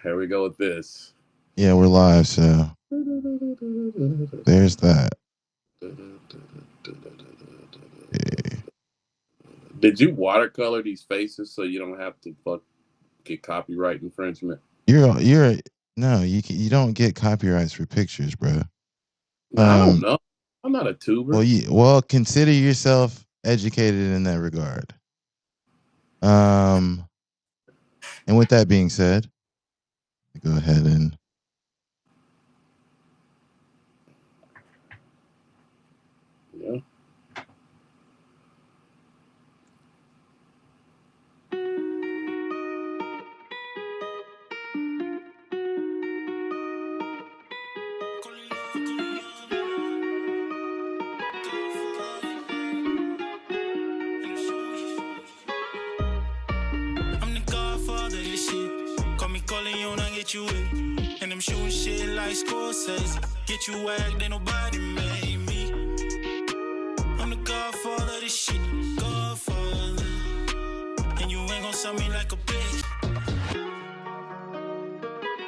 Here we go with this. Yeah, we're live, so there's that. Yeah. Did you watercolor these faces so you don't have to get copyright infringement? You're no, you don't get copyrights for pictures, bro. I don't Um, know. I'm not a tuber. consider yourself educated in that regard. Um, and with that being said, go ahead and Yeah. I'm the godfather of this shit. Call me Corleone, I get you in. And I'm shooting shit like Scorsese. Get you whacked, ain't nobody made me. I'm the godfather of this shit. Godfather. And you ain't gon' sell me like a bitch.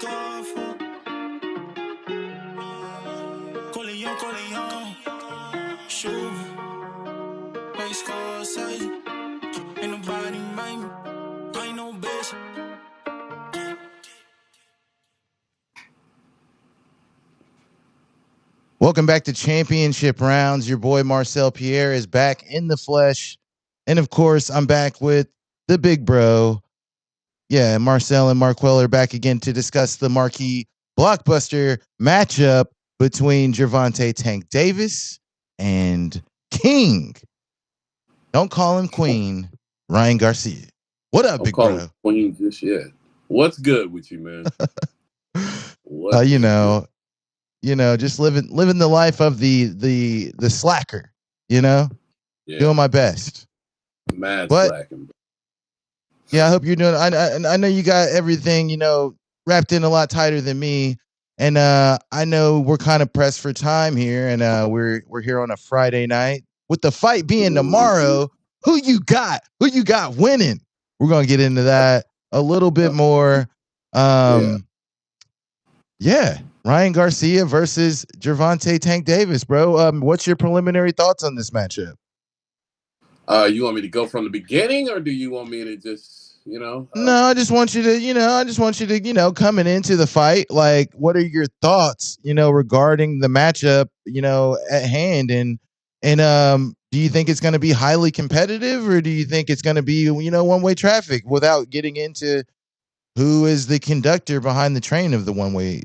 Godfather. Corleone, Corleone. Shoot. Like Scorsese. Ain't nobody made me. I ain't no bitch. welcome back to Championship Rounds. Your boy Marcel Pierre is back in the flesh, and of course, I'm back with the big bro. Yeah, Marcel and Marquel are back again to discuss the marquee blockbuster matchup between Gervonta Tank Davis and King. Don't call him Queen, Ryan Garcia. What up, I'm big calling bro? Queen just yet. What's good with you, man? uh, What you is good? know, just living the life of the slacker. Yeah. Doing my best. Mad But slacking. yeah, I hope you're doing. I know you got everything wrapped in a lot tighter than me, and I know we're kind of pressed for time here, and we're here on a Friday night with the fight being Mhm. tomorrow. Who you got? Who you got winning? We're gonna get into that a little bit Uh, more. yeah. Um, yeah, Ryan Garcia versus Gervonta Tank Davis, bro. What's your preliminary thoughts on this matchup? You want me to go from the beginning, or do you want me to just, No, I just want you to, coming into the fight, like, what are your thoughts, regarding the matchup, at hand, and do you think it's going to be highly competitive, or do you think it's going to be, one way traffic without getting into who is the conductor behind the train of the one way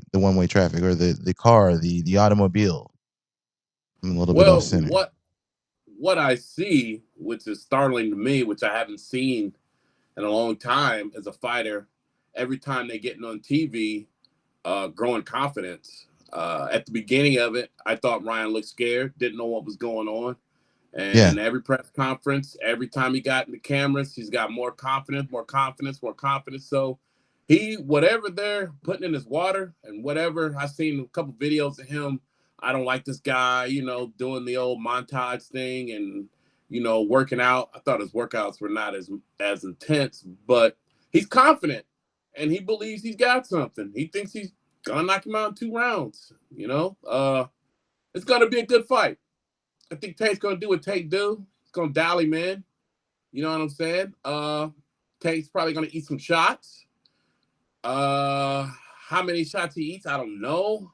traffic, or the car, the automobile? I'm a little bit off well, center. what I see, which is startling to me, which I haven't seen in a long time as a fighter, every time they get on TV, growing confidence. At the beginning of it, I thought Ryan looked scared, didn't know what was going on. Yeah, And every press conference, every time he got in the cameras, he's got more confidence, more confidence, more confidence. So whatever they're putting in his water and whatever, I've seen a couple videos of him. I don't like this guy, doing the old montage thing and, working out. I thought his workouts were not as intense, but he's confident and he believes he's got something. He thinks he's gonna knock him out in 2 rounds, It's gonna be a good fight. I think Tank's gonna do what Tank do. He's gonna dial him in. You know what I'm saying? Tank's probably gonna eat some shots. How many shots he eats, I don't know.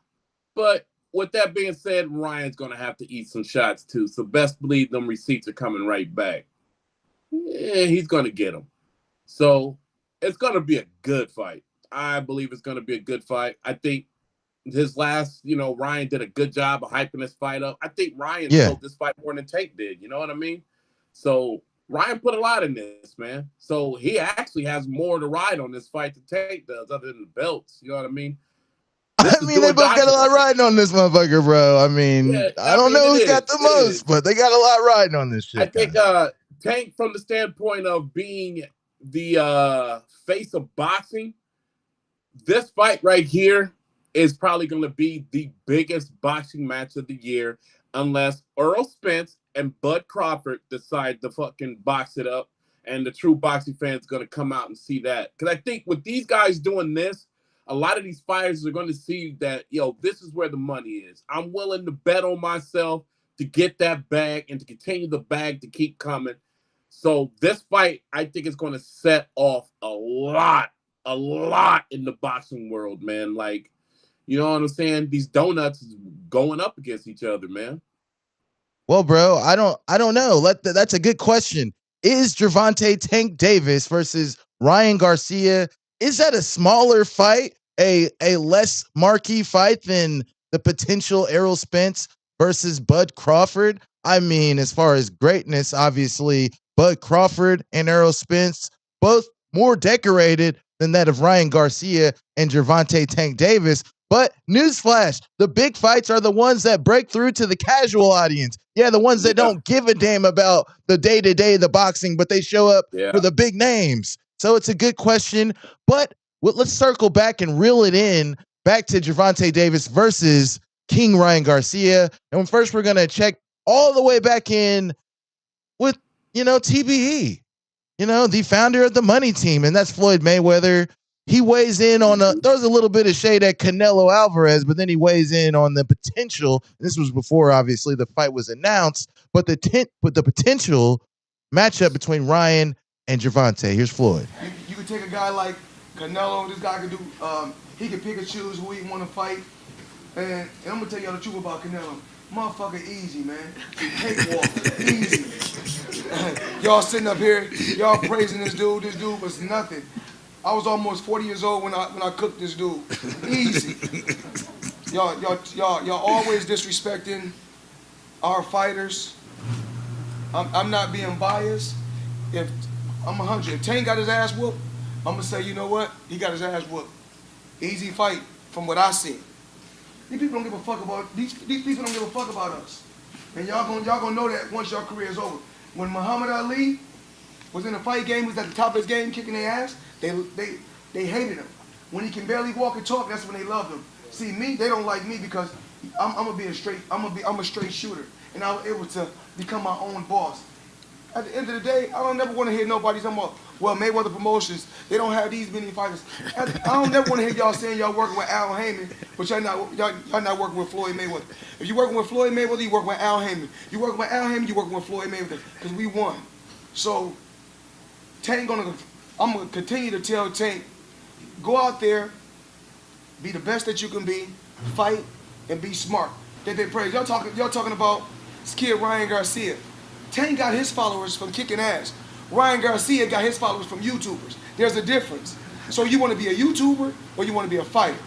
But with that being said, Ryan's gonna have to eat some shots too. So best believe them receipts are coming right back. Yeah, he's gonna get them. So it's gonna be a good fight. I believe it's gonna be a good fight. I think his last, Ryan did a good job of hyping this fight up. I think Ryan yeah. sold this fight more than Tank did. You know what I mean? So Ryan put a lot in this, man. So he actually has more to ride on this fight than Tank does, other than the belts. You know what I mean? This I is mean, do they or both die got for a lot Ryan. riding on this motherfucker, bro. I mean, Yeah, I I don't mean know it who's got is. the It most, is. but they got a lot riding on this I shit, think guys. Tank, from the standpoint of being the face of boxing, this fight right here is probably going to be the biggest boxing match of the year, unless Earl Spence and Bud Crawford decide to fucking box it up, and the true boxing fans going to come out and see that. Because I think with these guys doing this, a lot of these fighters are going to see that, this is where the money is. I'm willing to bet on myself to get that bag and to continue the bag to keep coming. So this fight, I think, is going to set off a lot in the boxing world, man. Like, you know what I'm saying? These donuts is going up against each other, man. Well, bro, I don't know. That's a good question. Is Gervonta Tank Davis versus Ryan Garcia? Is that a smaller fight, a less marquee fight than the potential Errol Spence versus Bud Crawford? I mean, as far as greatness, obviously, Bud Crawford and Errol Spence both more decorated than that of Ryan Garcia and Gervonta Tank Davis. But newsflash, the big fights are the ones that break through to the casual audience. Yeah, the ones that don't give a damn about the day-to-day of the boxing, but they show up for the big names. So it's a good question. But let's circle back and reel it in back to Gervonta Davis versus King Ryan Garcia. And first, we're going to check all the way back in with, TBE, the founder of the money team, and that's Floyd Mayweather. He weighs in on throws a little bit of shade at Canelo Alvarez, but then he weighs in on the potential. This was before, obviously, the fight was announced, but the potential matchup between Ryan and Gervonta. Here's Floyd. You could take a guy like Canelo. This guy could do. He can pick and choose who he want to fight. And I'm gonna tell y'all the truth about Canelo. Motherfucker, easy, man. Cakewalk, easy. Y'all sitting up here, y'all praising this dude. This dude was nothing. I was almost 40 years old when I cooked this dude. Easy. Y'all always disrespecting our fighters. I'm not being biased. If I'm 100, if Tank got his ass whooped, I'm gonna say, you know what? He got his ass whooped. Easy fight from what I see. These people don't give a fuck about these people don't give a fuck about us. And y'all gonna know that once your career is over. When Muhammad Ali was in the fight game, he was at the top of his game kicking their ass, they hated him. When he can barely walk and talk, that's when they loved him. See me, they don't like me because I'm a straight shooter. And I was able to become my own boss. At the end of the day, I don't never want to hear nobody talking about, well, Mayweather Promotions, they don't have these many fighters. I don't never want to hear y'all saying y'all working with Al Heyman, but y'all not working with Floyd Mayweather. If you're working with Floyd Mayweather, you working with Al Heyman. You working with Al Heyman, you working with Floyd Mayweather, because we won. So, I'm gonna continue to tell Tank, go out there, be the best that you can be, fight, and be smart. They praise. Y'all talking about this kid Ryan Garcia. Tank got his followers from kicking ass. Ryan Garcia got his followers from YouTubers. There's a difference. So you want to be a YouTuber or you want to be a fighter?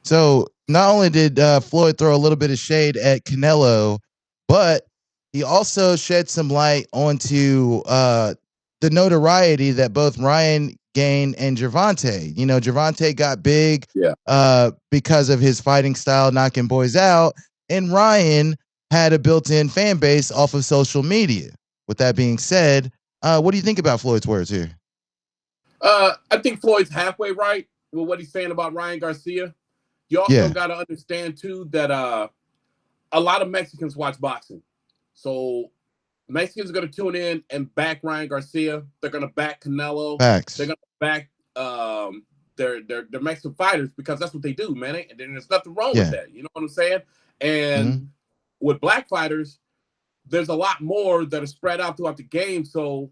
So not only did Floyd throw a little bit of shade at Canelo, but he also shed some light onto the notoriety that both Ryan gained and Gervonta. Gervonta got big because of his fighting style, knocking boys out, and Ryan had a built-in fan base off of social media. With that being said, what do you think about Floyd's words here? I think Floyd's halfway right with what he's saying about Ryan Garcia. You also got to understand, too, that a lot of Mexicans watch boxing. So Mexicans are going to tune in and back Ryan Garcia. They're going to back Canelo. Facts. They're going to back their Mexican fighters because that's what they do, man. And there's nothing wrong with that. You know what I'm saying? And with black fighters, there's a lot more that are spread out throughout the game, so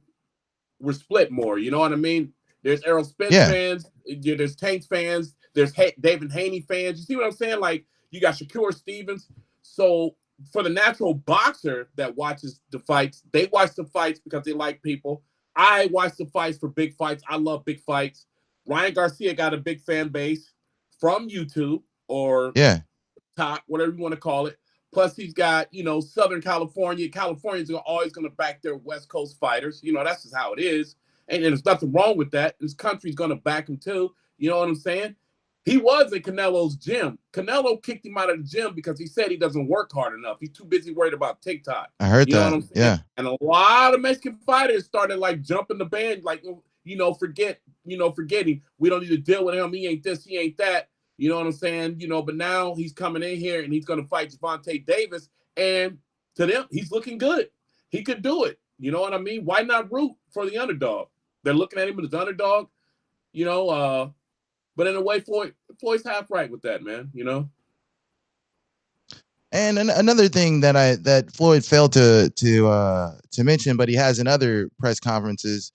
we're split more. You know what I mean? There's Errol Spence fans, there's Tank fans, there's David Haney fans. You see what I'm saying? Like, you got Shakur Stevens. So for the natural boxer that watches the fights, they watch the fights because they like people. I watch the fights for big fights. I love big fights. Ryan Garcia got a big fan base from YouTube or TikTok, whatever you want to call it. Plus, he's got, Southern California. Californians are always going to back their West Coast fighters. That's just how it is. And there's nothing wrong with that. This country's going to back him, too. You know what I'm saying? He was in Canelo's gym. Canelo kicked him out of the gym because he said he doesn't work hard enough. He's too busy worried about TikTok. I heard you know that. What I'm saying? Yeah. And a lot of Mexican fighters started, jumping the band, forgetting. We don't need to deal with him. He ain't this, he ain't that. You know what I'm saying? But now he's coming in here and he's going to fight Gervonta Davis. And to them, he's looking good. He could do it. You know what I mean? Why not root for the underdog? They're looking at him as the underdog. But in a way, Floyd's half right with that, man. You know. And another thing that Floyd failed to mention, but he has in other press conferences.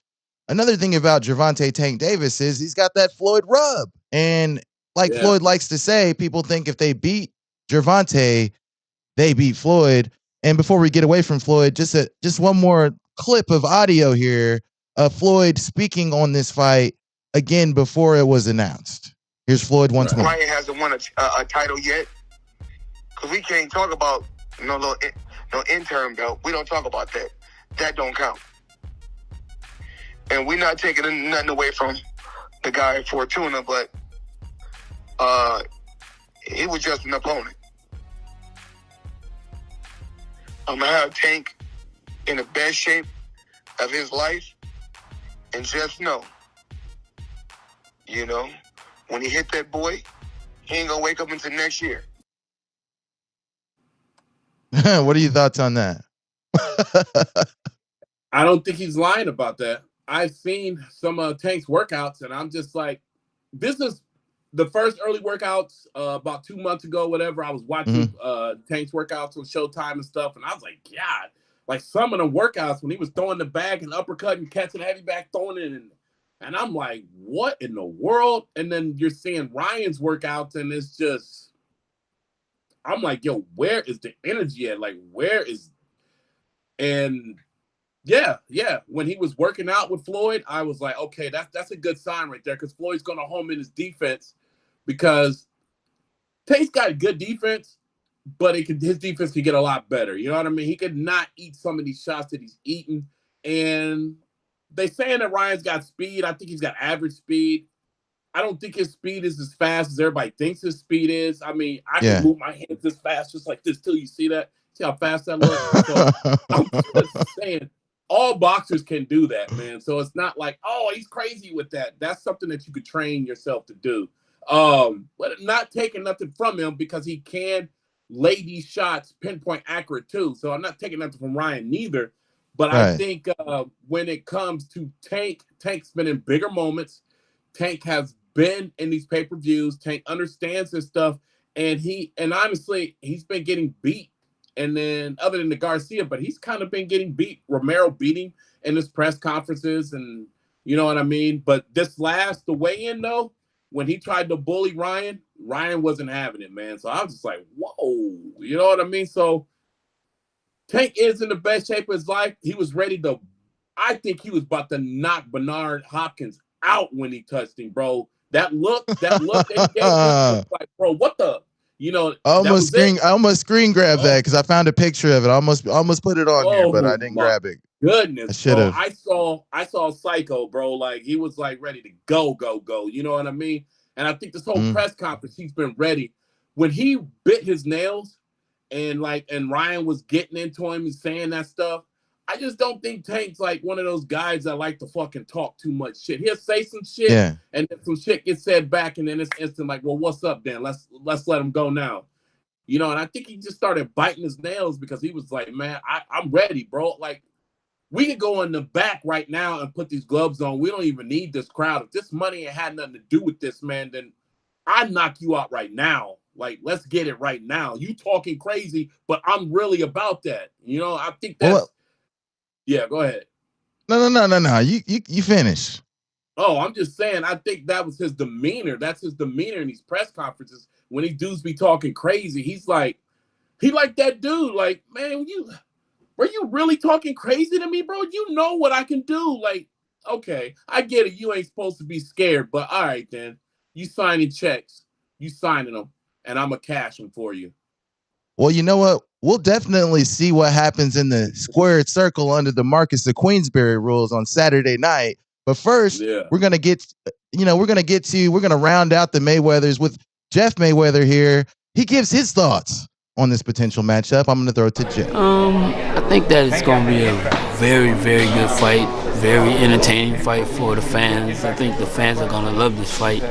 Another thing about Gervonta Tank Davis is he's got that Floyd rub, and like Yeah. Floyd likes to say, people think if they beat Gervonta, they beat Floyd. And before we get away from Floyd, just one more clip of audio here of Floyd speaking on this fight again before it was announced. Here's Floyd once more. Ryan hasn't won a title yet. Because we can't talk about no interim belt. We don't talk about that. That don't count. And we're not taking nothing away from the guy Fortuna, but he was just an opponent. I'm going to have Tank in the best shape of his life. And just know, when he hit that boy, he ain't going to wake up until next year. What are your thoughts on that? I don't think he's lying about that. I've seen some of Tank's workouts, and I'm just like, this is the first early workouts about 2 months ago, whatever. I was watching Tank's workouts on Showtime and stuff, and I was like, God, like some of the workouts when he was throwing the bag and uppercut and catching heavy back, throwing it in. And I'm like, what in the world? And then you're seeing Ryan's workouts, and it's just, I'm like, yo, where is the energy at? Like, where is, and yeah. When he was working out with Floyd, I was like, okay, that's a good sign right there, because Floyd's going to home in his defense, because Tate's got good defense, but his defense could get a lot better. You know what I mean? He could not eat some of these shots that he's eating. And they saying that Ryan's got speed. I think he's got average speed. I don't think his speed is as fast as everybody thinks his speed is. I mean, I can move my hands this fast, just like this, till you see that. See how fast that looks? So I'm just saying, all boxers can do that, man. So it's not like, oh, he's crazy with that. That's something that you could train yourself to do. But not taking nothing from him, because he can lay these shots pinpoint accurate too. So I'm not taking nothing from Ryan neither. But right. I think when it comes to Tank's been in bigger moments. Tank has been in these pay-per-views. Tank understands this stuff. And honestly, he's been getting beat. And then other than the Garcia, but he's kind of been getting beat. Romero beat him in his press conferences, and you know what I mean? But the weigh-in though, when he tried to bully Ryan wasn't having it, man. So I was just like, whoa, you know what I mean? So Tank is in the best shape of his life. He was ready to, I think he was about to knock Bernard Hopkins out when he touched him, bro. That look that he gave him, like, bro, what the? I almost screen grabbed that because I found a picture of it. I almost put it on here, but I didn't grab it. Goodness, I should have. I saw Psycho, bro. Like, he was like ready to go. You know what I mean? And I think this whole press conference, he's been ready. When he bit his nails and Ryan was getting into him and saying that stuff, I just don't think Tank's like one of those guys that like to fucking talk too much shit. He'll say some shit, and then some shit gets said back, and then it's instant like, well, what's up, Dan? Let's let him go now. And I think he just started biting his nails because he was like, man, I'm ready, bro. Like, we could go in the back right now and put these gloves on. We don't even need this crowd. If this money ain't had nothing to do with this, man, then I'd knock you out right now. Like, let's get it right now. You talking crazy, but I'm really about that. I think that's... Well, yeah, go ahead. No. You finish. Oh, I'm just saying, I think that was his demeanor. That's his demeanor in these press conferences. When these dudes be talking crazy, he like that dude. Like, man, were you really talking crazy to me, bro? You know what I can do. Like, okay, I get it. You ain't supposed to be scared, but all right, then. You signing checks. You signing them, and I'm going to cash them for you. Well, you know what? We'll definitely see what happens in the squared circle under the Marcus of Queensberry rules on Saturday night. But first, we're going to round out the Mayweathers with Jeff Mayweather here. He gives his thoughts on this potential matchup. I'm going to throw it to Jeff. I think that it's going to be a very, very good fight, very entertaining fight for the fans. I think the fans are going to love this fight.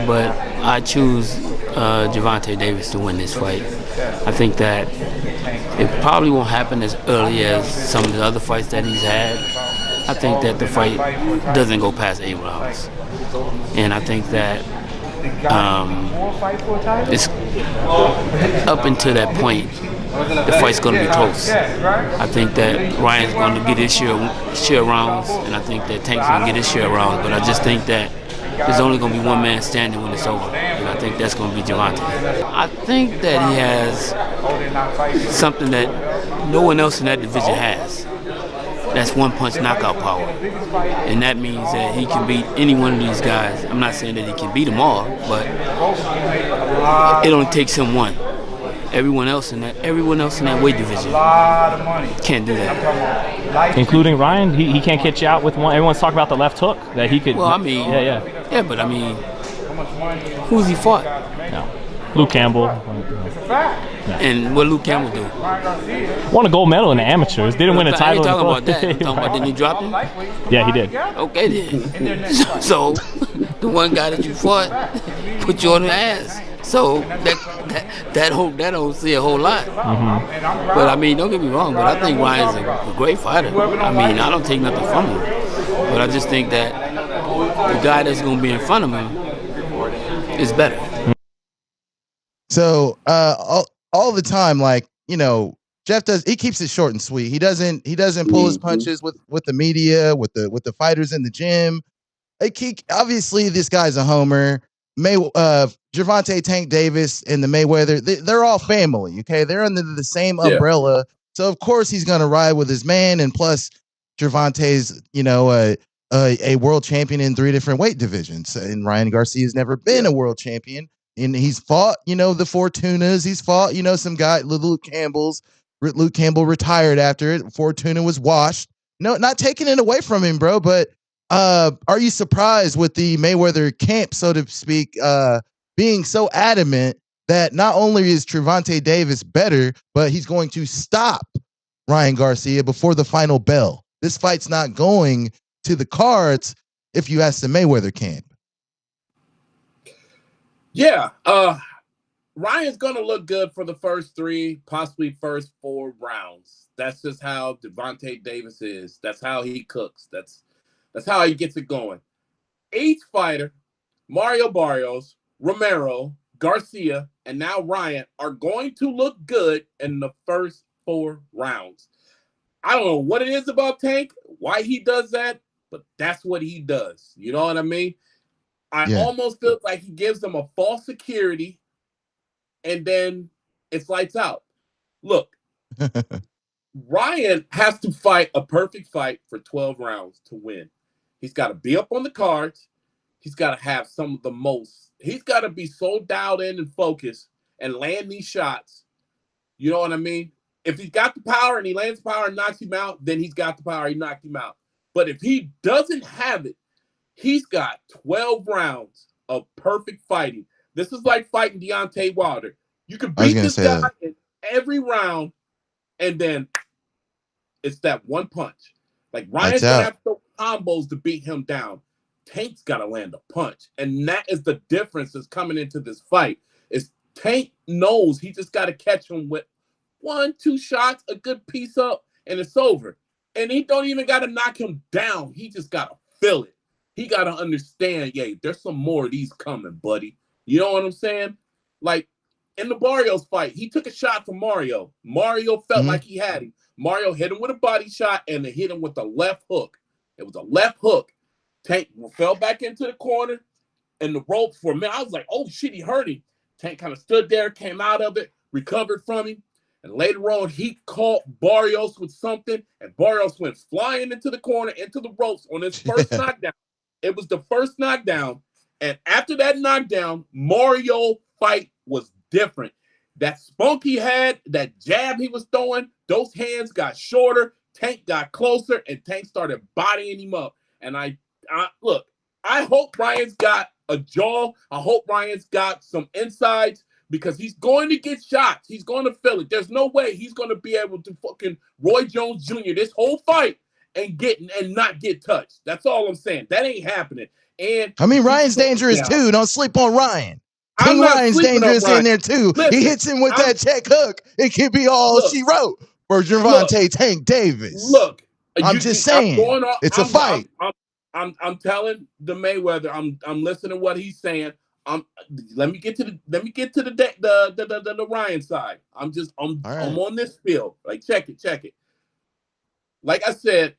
But I choose Gervonta Davis to win this fight. I think that it probably won't happen as early as some of the other fights that he's had. I think that the fight doesn't go past 8 rounds. and I think that it's up until that point, the fight's going to be close. I think that Ryan's going to get his share of rounds, and I think that Tank's going to get his share of rounds. But I just think that there's only going to be one man standing when it's over, and I think that's going to be Gervonta. I think that he has something that no one else in that division has. That's one-punch knockout power, and that means that he can beat any one of these guys. I'm not saying that he can beat them all, but it only takes him one. Everyone else in that weight division can't do that. Including Ryan, he can't catch you out with one. Everyone's talking about the left hook that he could. Well, I mean, yeah, but I mean, who's he fought? No. Luke Campbell. And what Luke Campbell do? Won a gold medal in the amateurs. Didn't win a title. I ain't talking about that. I'm talking about didn't he drop him? Yeah, he did. Okay then. So the one guy that you fought put you on the ass. So that don't say a whole lot. But I mean, don't get me wrong. But I think Ryan's a great fighter. I mean, I don't take nothing from him. But I just think that the guy that's going to be in front of him is better. So all the time, like, you know, Jeff he keeps it short and sweet. He doesn't pull his punches with the media, with the fighters in the gym. Obviously this guy's a homer. Gervonta Tank Davis and the Mayweather, they're all family. Okay, they're under the same umbrella, so of course he's gonna ride with his man. And plus, Gervonta's, you know, a world champion in 3 different weight divisions, and Ryan Garcia's never been a world champion. And he's fought, you know, the Fortunas. He's fought, you know, some guy, Luke Campbell's. Luke Campbell retired after it. Fortuna was washed. No, not taking it away from him, bro. But are you surprised with the Mayweather camp, so to speak, being so adamant that not only is Gervonta Davis better, but he's going to stop Ryan Garcia before the final bell? This fight's not going to the cards if you ask the Mayweather camp. Yeah, Ryan's gonna look good for the first 3, possibly first 4 rounds. That's just how Gervonta Davis is. That's how he cooks. That's how he gets it going. Each fighter, Mario Barrios, Romero, Garcia, and now Ryan, are going to look good in the first 4 rounds. I don't know what it is about Tank, why he does that, but that's what he does. You know what I mean? I almost feel like he gives them a false security, and then it's lights out. Look, Ryan has to fight a perfect fight for 12 rounds to win. He's got to be up on the cards. He's got to have some of the most. He's got to be so dialed in and focused and land these shots. You know what I mean? If he's got the power and he lands power and knocks him out, then he's got the power. He knocked him out. But if he doesn't have it, he's got 12 rounds of perfect fighting. This is like fighting Deontay Wilder. You can beat this guy in every round, and then it's that one punch. Like Ryan's gonna have to throw combos to beat him down. Tank's got to land a punch, and that is the difference that's coming into this fight. Is Tank knows he just got to catch him with 1-2 shots, a good piece up, and it's over. And he don't even got to knock him down. He just got to feel it. He got to understand, there's some more of these coming, buddy. You know what I'm saying? Like, in the Barrios fight, he took a shot from Mario. Mario felt like he had him. Mario hit him with a body shot and then hit him with a left hook. It was a left hook. Tank fell back into the corner and the rope for a minute. I was like, oh, shit, he hurt him. Tank kind of stood there, came out of it, recovered from him. And later on, he caught Barrios with something, and Barrios went flying into the corner, into the ropes on his first knockdown. It was the first knockdown. And after that knockdown, Mario fight was different. That spunk he had, that jab he was throwing, those hands got shorter. Tank got closer, and Tank started bodying him up. And I look, I hope Ryan's got a jaw. I hope Ryan's got some insides, because he's going to get shots. He's going to feel it. There's no way he's going to be able to fucking Roy Jones Jr. this whole fight and not get touched. That's all I'm saying. That ain't happening. And I mean, Ryan's dangerous too. Don't sleep on Ryan. King Ryan's dangerous in there too. Listen, he hits him with that check hook. It could be all she wrote for Gervonta Tank Davis. Look, I'm just saying, it's a fight. I'm telling the Mayweather. I'm listening to what he's saying. Let me get to the Ryan side. I'm on this field. Like check it. Like I said,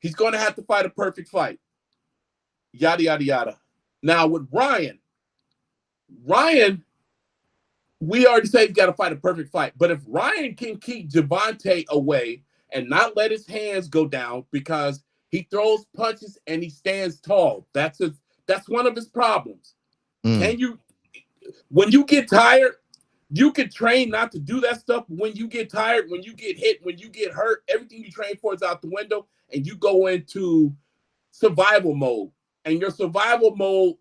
he's going to have to fight a perfect fight. Yada yada yada. Now with Ryan, we already said he's got to fight a perfect fight. But if Ryan can keep Gervonta away and not let his hands go down because he throws punches and he stands tall, that's one of his problems. Can you, when you get tired, you can train not to do that stuff. When you get tired, when you get hit, when you get hurt, everything you train for is out the window, and you go into survival mode. And your survival mode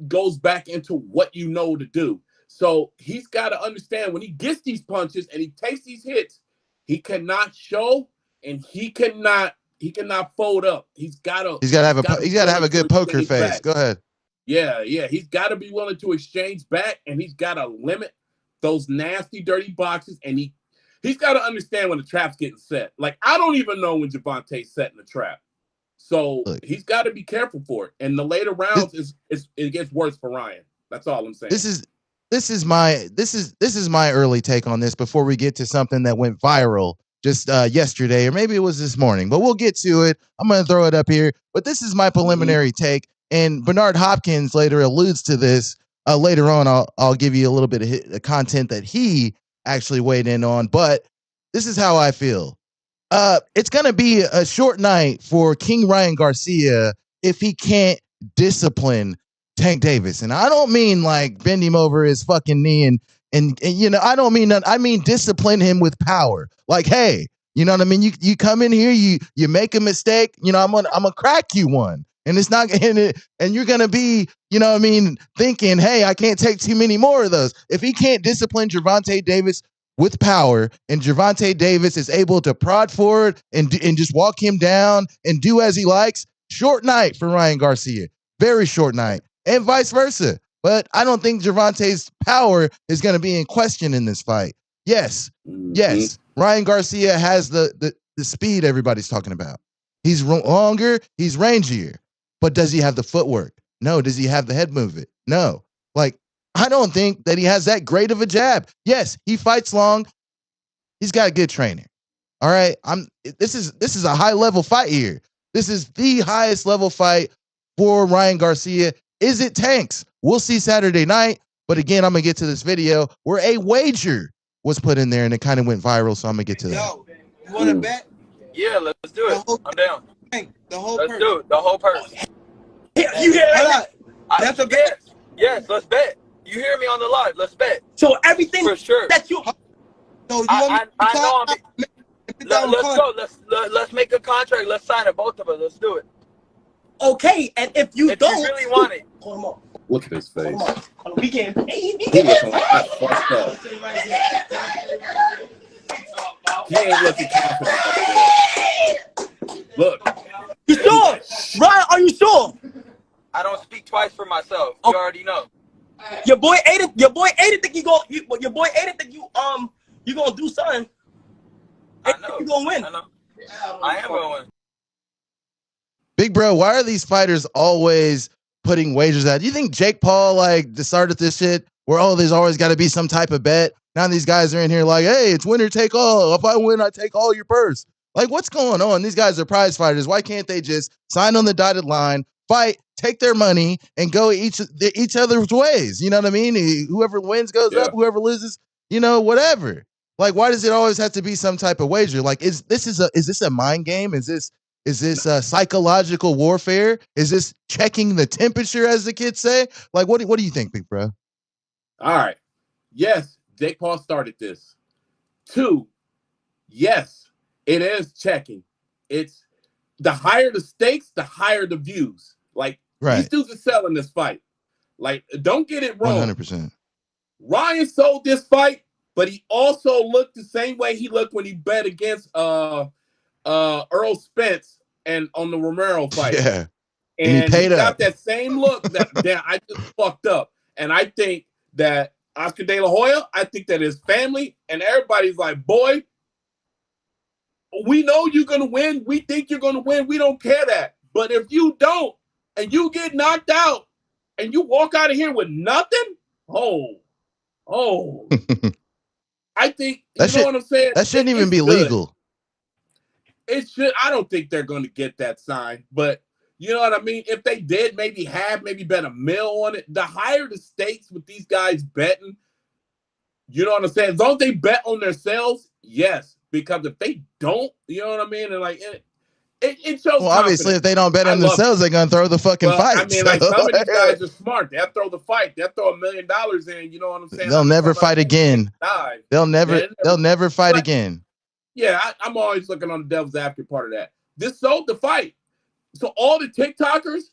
goes back into what you know to do. So he's got to understand when he gets these punches and he takes these hits, he cannot show and he cannot fold up. He's got to have a good poker face. Back. Go ahead. Yeah. He's got to be willing to exchange back, and he's got to limit those nasty, dirty boxes. And he's got to understand when the trap's getting set. Like, I don't even know when Gervonta's setting the trap. So he's got to be careful for it. And the later rounds it gets worse for Ryan. That's all I'm saying. This is my early take on this before we get to something that went viral just yesterday, or maybe it was this morning, but we'll get to it. I'm going to throw it up here, but this is my preliminary take. And Bernard Hopkins later alludes to this. Later on, I'll give you a little bit of the content that he actually weighed in on. But this is how I feel. It's going to be a short night for King Ryan Garcia if he can't discipline Tank Davis. And I don't mean like bend him over his fucking knee and you know, I don't mean that. I mean discipline him with power. Like, hey, you know what I mean? You come in here, you make a mistake, you know, I'm gonna crack you one. And it's not, and you're going to be, you know what I mean, thinking, hey, I can't take too many more of those. If he can't discipline Gervonta Davis with power, and Gervonta Davis is able to prod forward and just walk him down and do as he likes, short night for Ryan Garcia. Very short night. And vice versa. But I don't think Gervonta's power is going to be in question in this fight. Yes. Ryan Garcia has the speed everybody's talking about. He's longer. He's rangier. But does he have the footwork? No. Does he have the head movement? No. Like, I don't think that he has that great of a jab. Yes, he fights long. He's got a good trainer. All right. This is a high level fight here. This is the highest level fight for Ryan Garcia. Is it Tanks? We'll see Saturday night. But again, I'm gonna get to this video where a wager was put in there and it kind of went viral. So I'm gonna get to that. Yo, you want to bet? Yeah, let's do it. I'm down. The whole Let's purse. do it. The whole purse. Yeah, you hear that? That's a bet. Yes, let's bet. You hear me on the live? Let's bet. So everything for sure that you. So you I know. Let's go. Let's make a contract. Let's sign it, both of us. Let's do it. Okay, and if you don't, you really want it. Hold on. Look at his face. Hold on. We getting paid. He looking like that fucked up. He ain't looking confident. Look. You sure? Ryan, are you sure? I don't speak twice for myself. You already know. Your boy Aiden. Your boy Aiden think your boy Aiden think you gonna do something. I know. You gonna win. I know. I am gonna win. Big bro, why are these fighters always putting wagers out? Do you think Jake Paul started this shit where there's always got to be some type of bet? Now these guys are in here like, hey, it's winner take all. If I win, I take all your purse. Like, what's going on? These guys are prize fighters. Why can't they just sign on the dotted line, fight, take their money, and go each other's ways? You know what I mean? Whoever wins goes up. Whoever loses, whatever. Like, why does it always have to be some type of wager? Like, is this a mind game? Is this psychological warfare? Is this checking the temperature, as the kids say? Like, what do you think, big bro? All right. Yes, Jake Paul started this. 2, yes, it is checking. It's the higher the stakes, the higher the views. Like, these dudes are selling this fight. Like, don't get it wrong. 100%. Ryan sold this fight, but he also looked the same way he looked when he bet against Earl Spence and on the Romero fight. Yeah. And he paid got up. that same look that damn, I just fucked up. And I think that Oscar De La Hoya, I think that his family and everybody's like, boy, we know you're gonna win. We think you're gonna win. We don't care that. But if you don't, and you get knocked out, and you walk out of here with nothing, I think you know what I'm saying. That shouldn't even be good. legal. It should. I don't think they're going to get that sign, but you know what I mean. If they did, maybe bet $1 million on it. The higher the stakes with these guys betting, you know what I'm saying. As long as they bet on themselves, yes. Because if they don't, you know what I mean, and like it shows. Well, obviously, if they don't bet on themselves, they're gonna throw the fucking fight. I mean, like some of these guys are smart. They'll throw the fight. They'll throw $1 million in. You know what I'm saying? They'll never fight again. They'll never fight again. Yeah, I'm always looking on the devil's advocate part of that. This sold the fight. So all the TikTokers,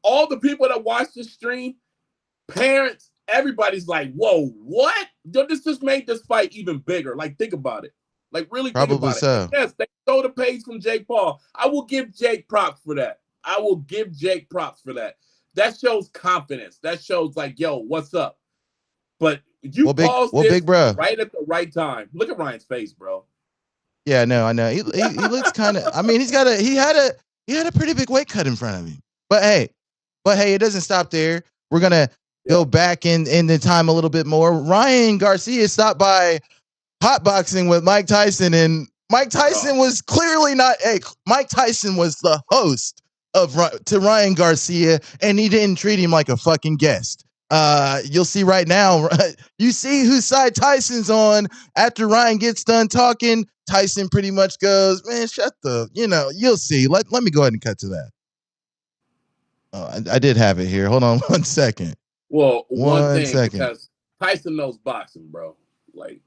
all the people that watch this stream, parents, everybody's like, whoa, what? This just made this fight even bigger. Like, think about it. Like, really think Probably about so. it. Yes, they stole the page from Jake Paul. I will give Jake props for that. That shows confidence. That shows like, yo, what's up? But you paused this big bro. Right at the right time. Look at Ryan's face, bro. Yeah, no, I know. He looks kind of. I mean, he had a pretty big weight cut in front of him. But hey, it doesn't stop there. We're gonna go back in the time a little bit more. Ryan Garcia stopped by hotboxing with Mike Tyson, and Mike Tyson was clearly not. Hey, Mike Tyson was the host to Ryan Garcia, and he didn't treat him like a fucking guest. You'll see right now. You see whose side Tyson's on after Ryan gets done talking. Tyson pretty much goes, man, shut the. You'll see. Let me go ahead and cut to that. Oh, I did have it here. Hold on 1 second. Well, one second. Because Tyson knows boxing, bro. Like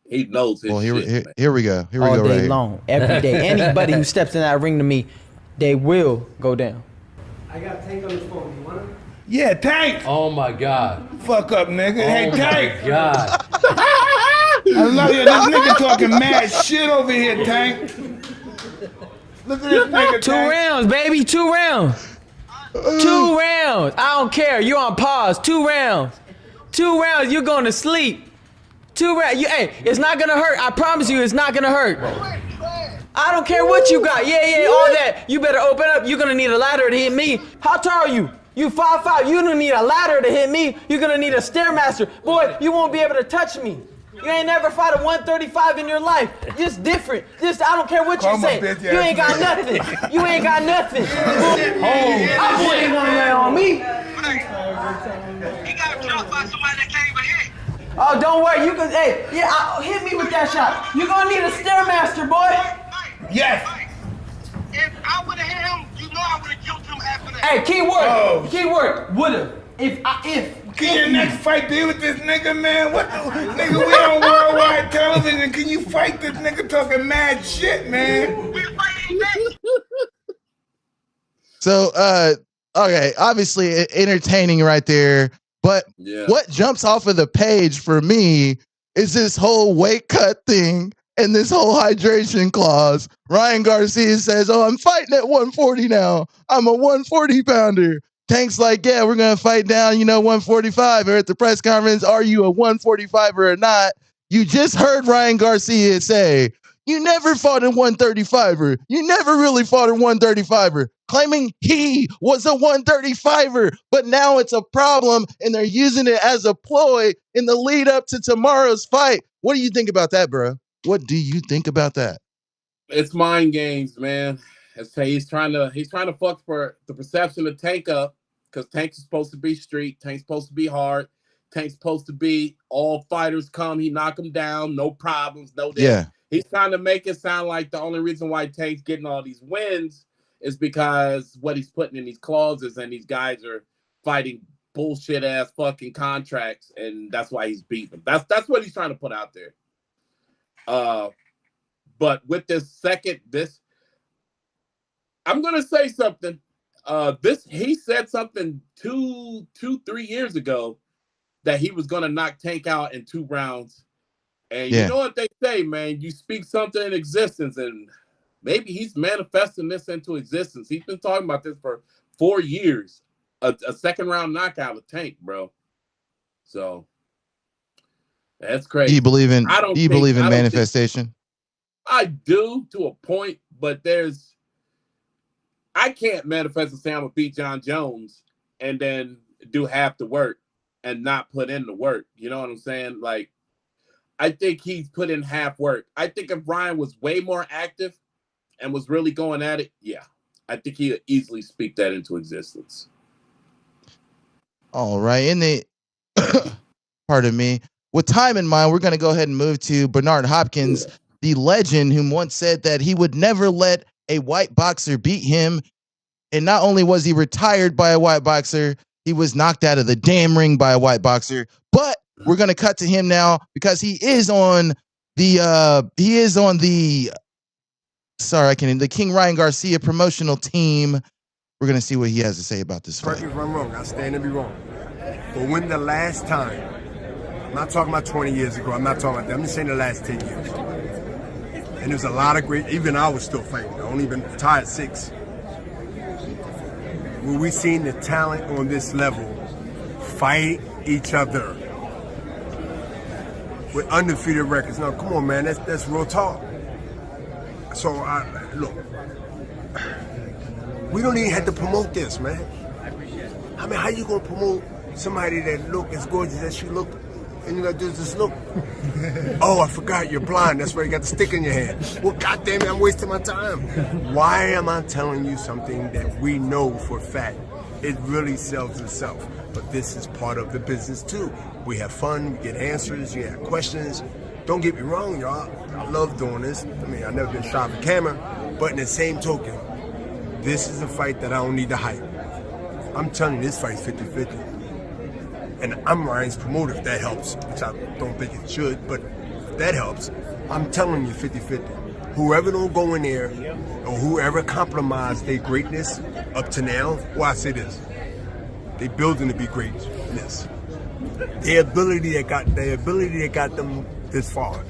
he knows his shit. Here we go. Here we all go. day right long, every day. Anybody who steps in that ring to me, they will go down. I got Tank on the phone. You want him? Yeah, Tank. Oh my God. Fuck up, nigga. Hey, Tank. Oh my God. I love you. This nigga talking mad shit over here, Tank. Look at this nigga, Two Tank. rounds, baby. 2 rounds. 2 rounds. I don't care. You're on pause. 2 rounds. 2 rounds. You're going to sleep. 2 rounds. Hey, it's not going to hurt. I promise you, it's not going to hurt. I don't care what you got. Yeah, all that. You better open up. You're going to need a ladder to hit me. How tall are you? You 5'5". You don't need a ladder to hit me. You're going to need a Stairmaster. Boy, you won't be able to touch me. You ain't never fought a 135 in your life. Just different. I don't care what you say. You ain't got nothing. You ain't got nothing. I boy ain't gonna lay on me. He got dropped by somebody that can't even hit. Oh, don't worry. You can. Hey, hit me with that shot. You gonna need a Stairmaster, boy. Yes. If I would have hit him, you know I would have killed him after that. Hey, keyword. Would've. If. Can your next fight be with this nigga, man? What the nigga? We on worldwide television. Can you fight this nigga talking mad shit, man? So, okay, obviously entertaining right there. But what jumps off of the page for me is this whole weight cut thing and this whole hydration clause. Ryan Garcia says, "Oh, I'm fighting at 140 now. I'm a 140 pounder." Tank's like, "Yeah, we're going to fight down, 145. Or at the press conference, are you a 145er or not?" You just heard Ryan Garcia say, "You never fought a 135er. You never really fought a 135er," claiming he was a 135er. But now it's a problem, and they're using it as a ploy in the lead up to tomorrow's fight. What do you think about that, bro? What do you think about that? It's mind games, man. He's trying to fuck for the perception of Tank up, because Tank's supposed to be street. Tank's supposed to be hard. Tank's supposed to be all fighters come, he knock them down, no problems, no this. Yeah. He's trying to make it sound like the only reason why Tank's getting all these wins is because what he's putting in these clauses, and these guys are fighting bullshit ass fucking contracts, and that's why he's beating them. That's what he's trying to put out there. But with this I'm gonna say something. He said something 3 years ago that he was gonna knock Tank out in 2 rounds. And you know what they say, man, you speak something in existence, and maybe he's manifesting this into existence. He's been talking about this for 4 years. A second round knockout of Tank, bro. So that's crazy. Do you believe in manifestation? I do, to a point, but I I can't manifest and say I'm gonna beat John Jones and then do half the work and not put in the work. You know what I'm saying? Like, I think he's put in half work. I think if Ryan was way more active and was really going at it, yeah, I think he would easily speak that into existence. All right. In the pardon me. With time in mind, we're going to go ahead and move to Bernard Hopkins, the legend who once said that he would never let a white boxer beat him. And not only was he retired by a white boxer, he was knocked out of the damn ring by a white boxer. But we're going to cut to him now because he is on the the King Ryan Garcia promotional team. We're going to see what he has to say about this fight. Correct me if I'm wrong. I stand to be wrong. But when the last time, I'm not talking about 20 years ago. I'm not talking about that. I'm just saying the last 10 years. And there's a lot of great, even I was still fighting. I only been retired 6. When we seen the talent on this level fight each other with undefeated records. Now, come on, man, that's real talk. So, look, we don't even have to promote this, man. I mean, how you gonna promote somebody that look as gorgeous as you look, and you gotta do this look? Oh, I forgot, you're blind. That's why you got the stick in your hand. Well, goddamn it, I'm wasting my time. Why am I telling you something that we know for a fact? It really sells itself. But this is part of the business too. We have fun, we get answers, you have questions. Don't get me wrong, y'all. I love doing this. I mean, I've never been shy of a camera, but in the same token, this is a fight that I don't need to hype. I'm telling you, this fight's 50-50. And I'm Ryan's promoter, if that helps, which I don't think it should, but if that helps, I'm telling you 50-50. Whoever don't go in there, or whoever compromised their greatness up to now, well, I say this, they building to be greatness. The ability that got them this far,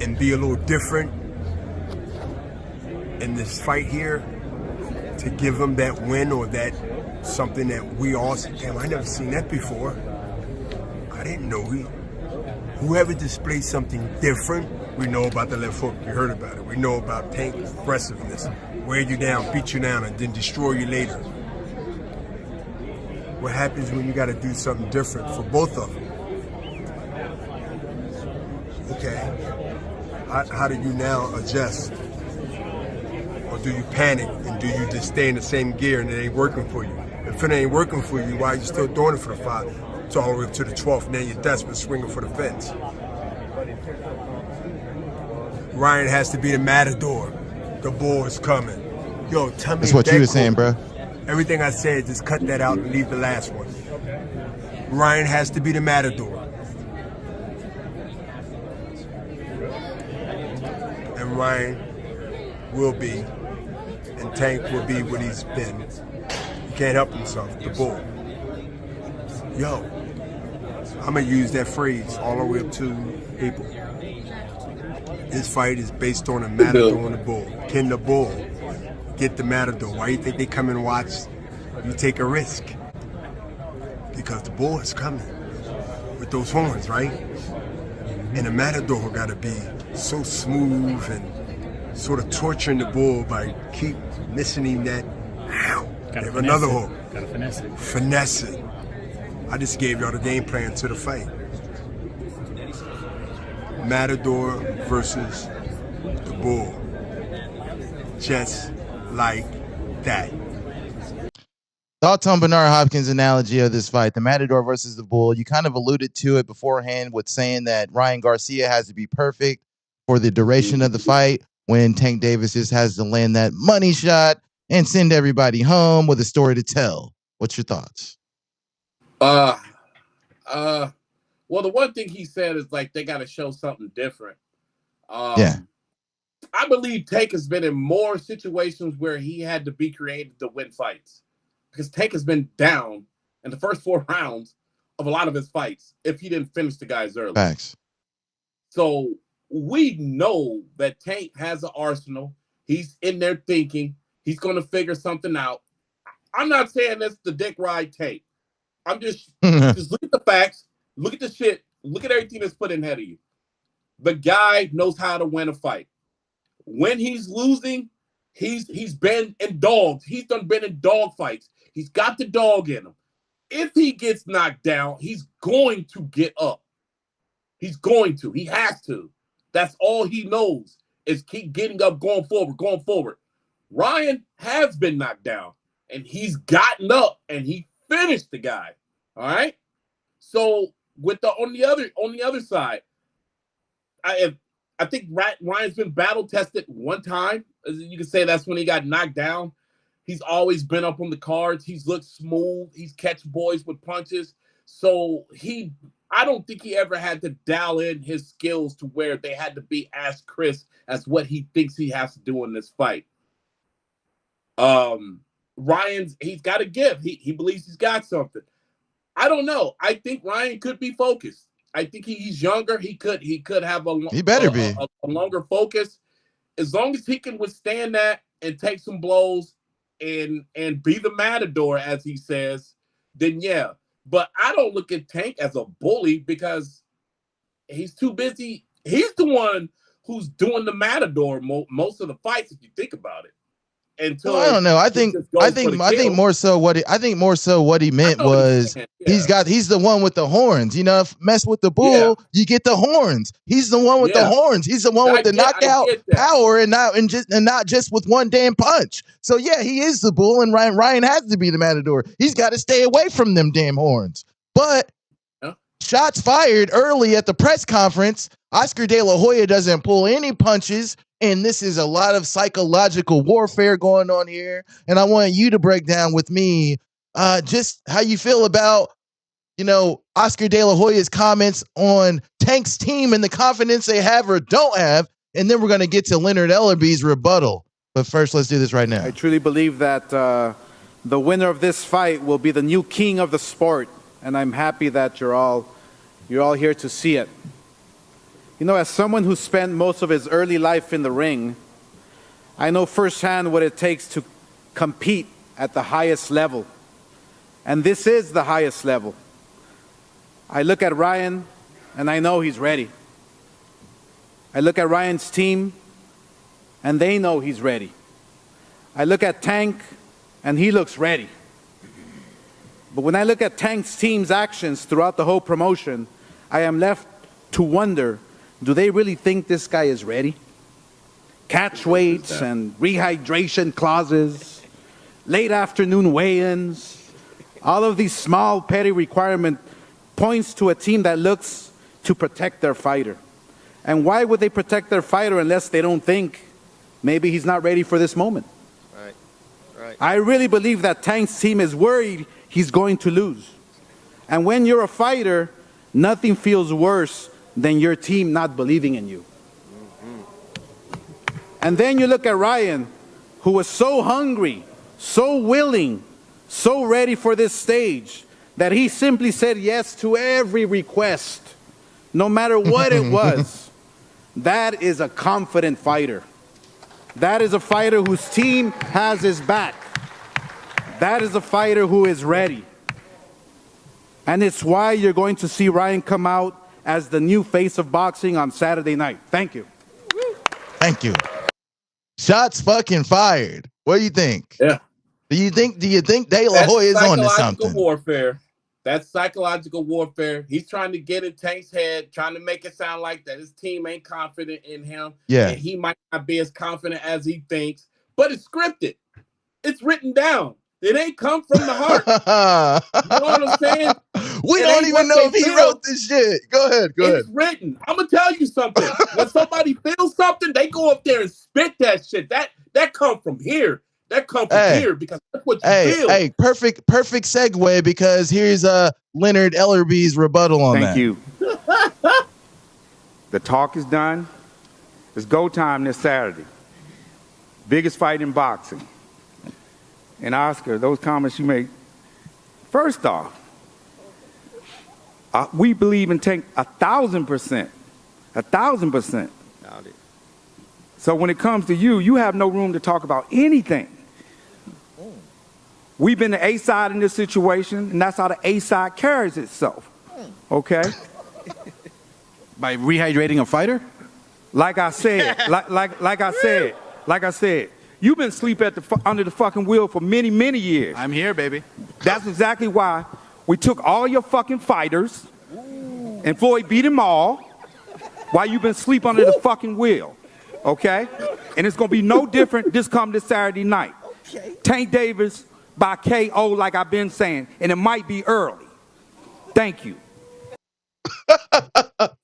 and be a little different in this fight here to give them that win or that something that we all said, damn, I never seen that before. I didn't know whoever displays something different, we know about the left hook, we heard about it. We know about Tank aggressiveness, wear you down, beat you down, and then destroy you later. What happens when you got to do something different for both of them? Okay, how do you now adjust? Or do you panic and do you just stay in the same gear and it ain't working for you? If it ain't working for you, why are you still doing it for the 5? It's all the way up to the 12th, now you're desperate, swinging for the fence. Ryan has to be the matador. The bull is coming. Yo, tell me. That's what you were saying, bro. Everything I said, just cut that out and leave the last one. Ryan has to be the matador. And Ryan will be, and Tank will be what he's been. He can't help himself, the bull. Yo, I'm gonna use that phrase all the way up to April. This fight is based on a matador and a bull. Can the bull get the matador? Why do you think they come and watch? You take a risk. Because the bull is coming with those horns, right? And the matador gotta be so smooth and sort of torturing the bull by keep missing that. Ow! They have another hook. Gotta finesse it. Finesse it. I just gave y'all the game plan to the fight. Matador versus the bull. Just like that. Thoughts on Bernard Hopkins' analogy of this fight, the Matador versus the Bull? You kind of alluded to it beforehand with saying that Ryan Garcia has to be perfect for the duration of the fight, when Tank Davis just has to land that money shot and send everybody home with a story to tell. What's your thoughts? Well, the one thing he said is like they got to show something different. Yeah. I believe Tank has been in more situations where he had to be creative to win fights. Because Tank has been down in the first 4 rounds of a lot of his fights if he didn't finish the guys early. Facts. So we know that Tank has an arsenal. He's in there thinking. He's going to figure something out. I'm not saying that's the dick ride Tank. I'm just look at the facts. Look at the shit. Look at everything that's put in ahead of you. The guy knows how to win a fight. When he's losing, He's been in dogs. He's been in dog fights. He's got the dog in him. If he gets knocked down, he's going to get up. He's going to. He has to. That's all he knows is keep getting up, going forward. Ryan has been knocked down, and he's gotten up, and he finished the guy. All right. So on the other side, I think Ryan's been battle tested one time. You can say that's when he got knocked down. He's always been up on the cards. He's looked smooth. He's catch boys with punches. So I don't think he ever had to dial in his skills to where they had to be as crisp as what he thinks he has to do in this fight. He's got a gift. He believes he's got something. I don't know. I think Ryan could be focused. I think he's younger. He could have a longer focus. As long as he can withstand that and take some blows and be the matador, as he says, then yeah. But I don't look at Tank as a bully because he's too busy. He's the one who's doing the matador most of the fights, if you think about it. Until I don't know. I think more so what he meant was he's the one with the horns. You know, if mess with the bull, you get the horns. He's the one with the horns. He's the one with the knockout power and not just with one damn punch. So yeah, he is the bull, and Ryan has to be the matador. He's got to stay away from them damn horns. But shots fired early at the press conference. Oscar De La Hoya doesn't pull any punches. And this is a lot of psychological warfare going on here. And I want you to break down with me just how you feel about, Oscar De La Hoya's comments on Tank's team and the confidence they have or don't have. And then we're going to get to Leonard Ellerby's rebuttal. But first, let's do this right now. I truly believe that the winner of this fight will be the new king of the sport. And I'm happy that you're all here to see it. As someone who spent most of his early life in the ring, I know firsthand what it takes to compete at the highest level. And this is the highest level. I look at Ryan, and I know he's ready. I look at Ryan's team, and they know he's ready. I look at Tank, and he looks ready. But when I look at Tank's team's actions throughout the whole promotion, I am left to wonder, do they really think this guy is ready? Catch weights and rehydration clauses, late afternoon weigh-ins, all of these small petty requirements points to a team that looks to protect their fighter. And why would they protect their fighter unless they don't think maybe he's not ready for this moment? Right. I really believe that Tank's team is worried he's going to lose. And when you're a fighter, nothing feels worse than your team not believing in you. And then you look at Ryan, who was so hungry, so willing, so ready for this stage, that he simply said yes to every request, no matter what it was. That is a confident fighter. That is a fighter whose team has his back. That is a fighter who is ready. And it's why you're going to see Ryan come out as the new face of boxing on Saturday night. Thank you. Thank you. Shots fucking fired. What do you think? Yeah. Do you think De La Hoya is on to something? Warfare. That's psychological warfare. He's trying to get in Tank's head, trying to make it sound like that his team ain't confident in him. Yeah. And he might not be as confident as he thinks, but it's scripted. It's written down. It ain't come from the heart. You know what I'm saying? We don't even know if he wrote this shit. Go ahead. It's written. I'm gonna tell you something. When somebody feels something, they go up there and spit that shit. That come from here. That come from here because that's what you feel. Hey, perfect segue because here's Leonard Ellerby's rebuttal on that. Thank you. The talk is done. It's go time this Saturday. Biggest fight in boxing. And Oscar, those comments you make, first off, we believe in Tank 1,000%. 1,000%. So when it comes to you, you have no room to talk about anything. We've been the A side in this situation, and that's how the A side carries itself. Okay? By rehydrating a fighter? Like I said, like I said, You've been asleep under the fucking wheel for many, many years. I'm here, baby. That's exactly why we took all your fucking fighters and Floyd beat them all while you've been asleep under the fucking wheel. Okay? And it's going to be no different this Saturday night. Tank Davis by KO, like I've been saying, and it might be early. Thank you.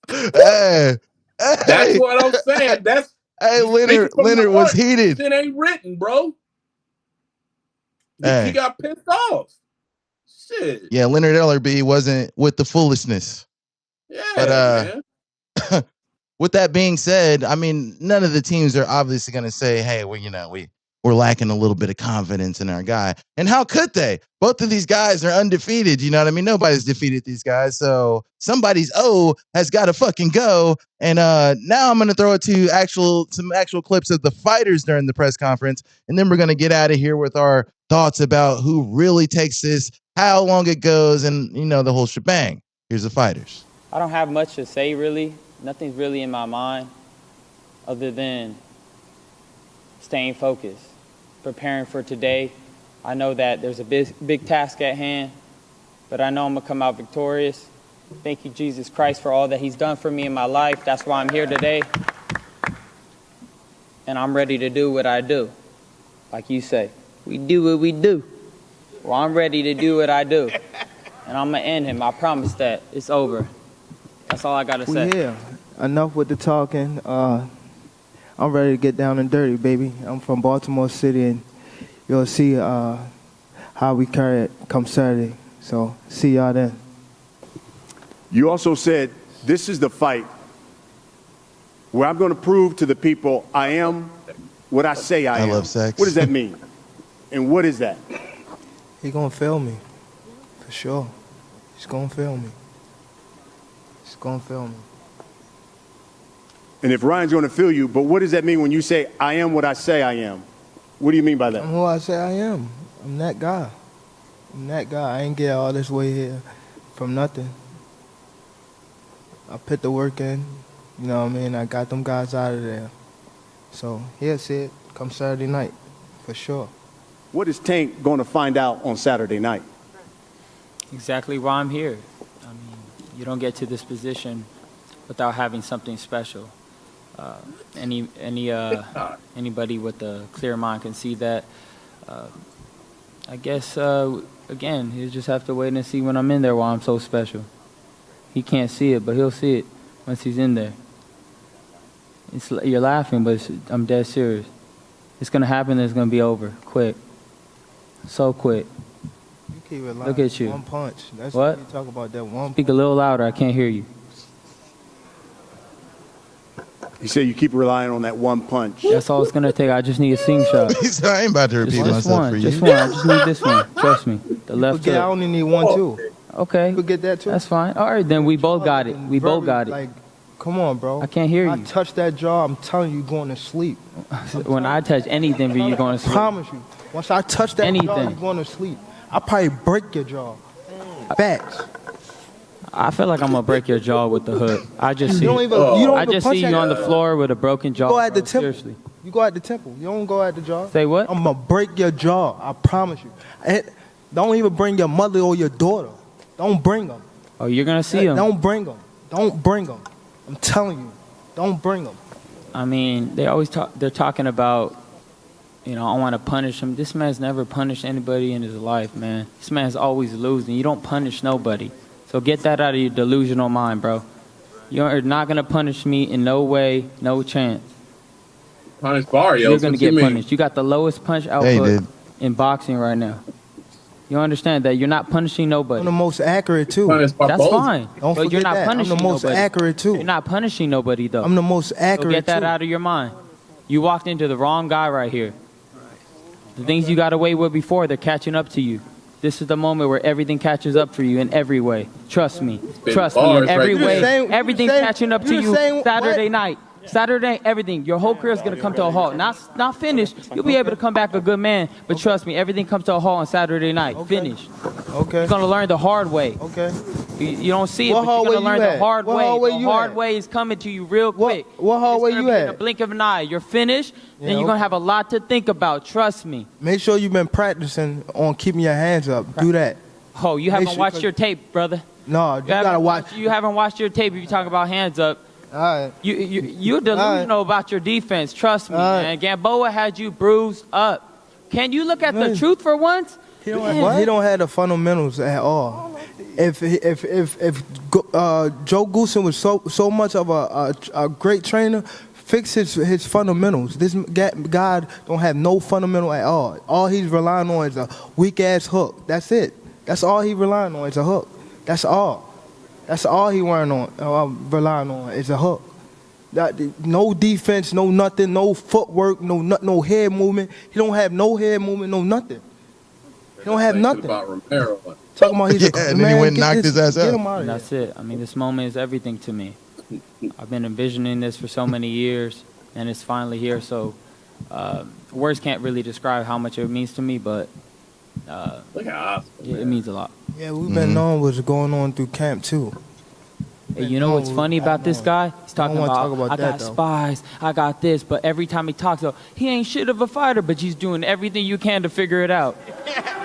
Hey, That's what I'm saying. That's hey, Leonard was heated. Shit ain't written, bro. Hey. He got pissed off. Shit. Yeah, Leonard Ellerby wasn't with the foolishness. Yeah, But man. with that being said, I mean, none of the teams are obviously going to say, "Hey, well, we're lacking a little bit of confidence in our guy." And how could they? Both of these guys are undefeated. You know what I mean? Nobody's defeated these guys. So somebody's O has got to fucking go. And now I'm going to throw it to some actual clips of the fighters during the press conference. And then we're going to get out of here with our thoughts about who really takes this, how long it goes, and, the whole shebang. Here's the fighters. I don't have much to say, really. Nothing's really in my mind other than staying focused, preparing for today. I know that there's a big task at hand, but I know I'm going to come out victorious. Thank you, Jesus Christ, for all that he's done for me in my life. That's why I'm here today. And I'm ready to do what I do. Like you say, we do what we do. Well, I'm ready to do what I do. And I'm going to end him. I promise that. It's over. That's all I got to say. We here. Enough with the talking. I'm ready to get down and dirty, baby. I'm from Baltimore City, and you'll see how we carry it come Saturday. So see y'all then. You also said this is the fight where I'm going to prove to the people I am what I say I am. I love sex. What does that mean? And what is that? He gonna fail me, for sure. He's gonna fail me. He's gonna fail me. And if Ryan's going to feel you, but what does that mean when you say I am what I say I am? What do you mean by that? I'm who I say I am. I'm that guy. I'm that guy. I ain't get all this way here from nothing. I put the work in, you know what I mean? I got them guys out of there. So, he'll see it come Saturday night, for sure. What is Tank going to find out on Saturday night? Exactly why I'm here. I mean, you don't get to this position without having something special. Anybody with a clear mind can see that. I guess, again, he'll just have to wait and see when I'm in there why I'm so special. He can't see it, but he'll see it once he's in there. You're laughing, but I'm dead serious. It's going to happen and it's going to be over, quick. So quick. You keep it Look at you. One punch. That's what you talk about, that one Speak a little louder, I can't hear you. You say you keep relying on that one punch. That's all it's going to take. I just need a sing shot. He said, I ain't about to repeat myself for you. Just one. I just need this one. Trust me. The left hook. I only need one, too. Okay. You get that, too? That's fine. All right, then we both got it. We both got it. Like, come on, bro. I can't hear you. I touch that jaw, I'm telling you, you're going to sleep. When I touch anything, you're going to sleep. I promise you. Once I touch that jaw, you're going to sleep. I'll probably break your jaw. Facts. I feel like I'm gonna break your jaw with the hook. I just see. You don't even I just see you on the floor with a broken jaw. You go at the bro. temple. Seriously. You go at the temple. You don't go at the jaw. Say what? I'm gonna break your jaw. I promise you. Don't even bring your mother or your daughter. Don't bring them. Oh, you're gonna see them. Don't bring them. Don't bring them. I'm telling you. Don't bring them. I mean, they always talk. They're talking about, I want to punish him. This man's never punished anybody in his life, man. This man's always losing. You don't punish nobody. So get that out of your delusional mind, bro. You're not gonna punish me in no way, no chance. Punish Barrios. You're gonna get punished. You got the lowest punch output in boxing right now. You understand that you're not punishing nobody. I'm the most accurate too. That's fine. Don't but you're forget not that. punishing I'm the most nobody. accurate too. You're not punishing nobody though. I'm the most accurate So get that too. out of your mind. You walked into the wrong guy right here. The things you got away with before, they're catching up to you. This is the moment where everything catches up for you in every way. Trust me. Trust me. In every way, everything's catching up to you Saturday night. Saturday, everything. Your whole career is going to come to a halt. Not finished. You'll be able to come back a good man. But trust me, everything comes to a halt on Saturday night. Finished. Okay. You're going to learn the hard way. Okay. You don't see it, What but you're hallway gonna learn you the at? hard What way. hallway The you hard at? way is coming to you real quick. What hallway It's gonna you be at? in a blink of an eye. You're finished, Yeah, then you're gonna okay. have a lot to think about. Trust me. Make sure you've been practicing on keeping your hands up. Do that. Oh, you Make haven't sure- watched your tape, brother. No, you gotta watch. You haven't watched your tape if you talk about hands up. All right. You're delusional about your defense. Trust me, man. Gamboa had you bruised up. Can you look at the truth for once? He don't have the fundamentals at all. If Joe Goosen was so much of a great trainer, fix his fundamentals. This guy don't have no fundamental at all. All he's relying on is a weak ass hook. That's it. That's all he relying on is a hook. That's all. That's all he relying on is a hook. No defense, no nothing, no footwork, no head movement. He don't have no head movement, no nothing. He don't have nothing. About Romero. Talking about he's and then he went and knocked his ass out. And that's it. I mean, this moment is everything to me. I've been envisioning this for so many years, and it's finally here. So words can't really describe how much it means to me, but Look at Oscar, it means a lot. Yeah, we've been knowing what's going on through camp too. Hey, you know what's funny about this guy? He's talking wanna about, talk about I that, got though. spies, I got this, but every time he talks, though, he ain't shit of a fighter, but he's doing everything you can to figure it out.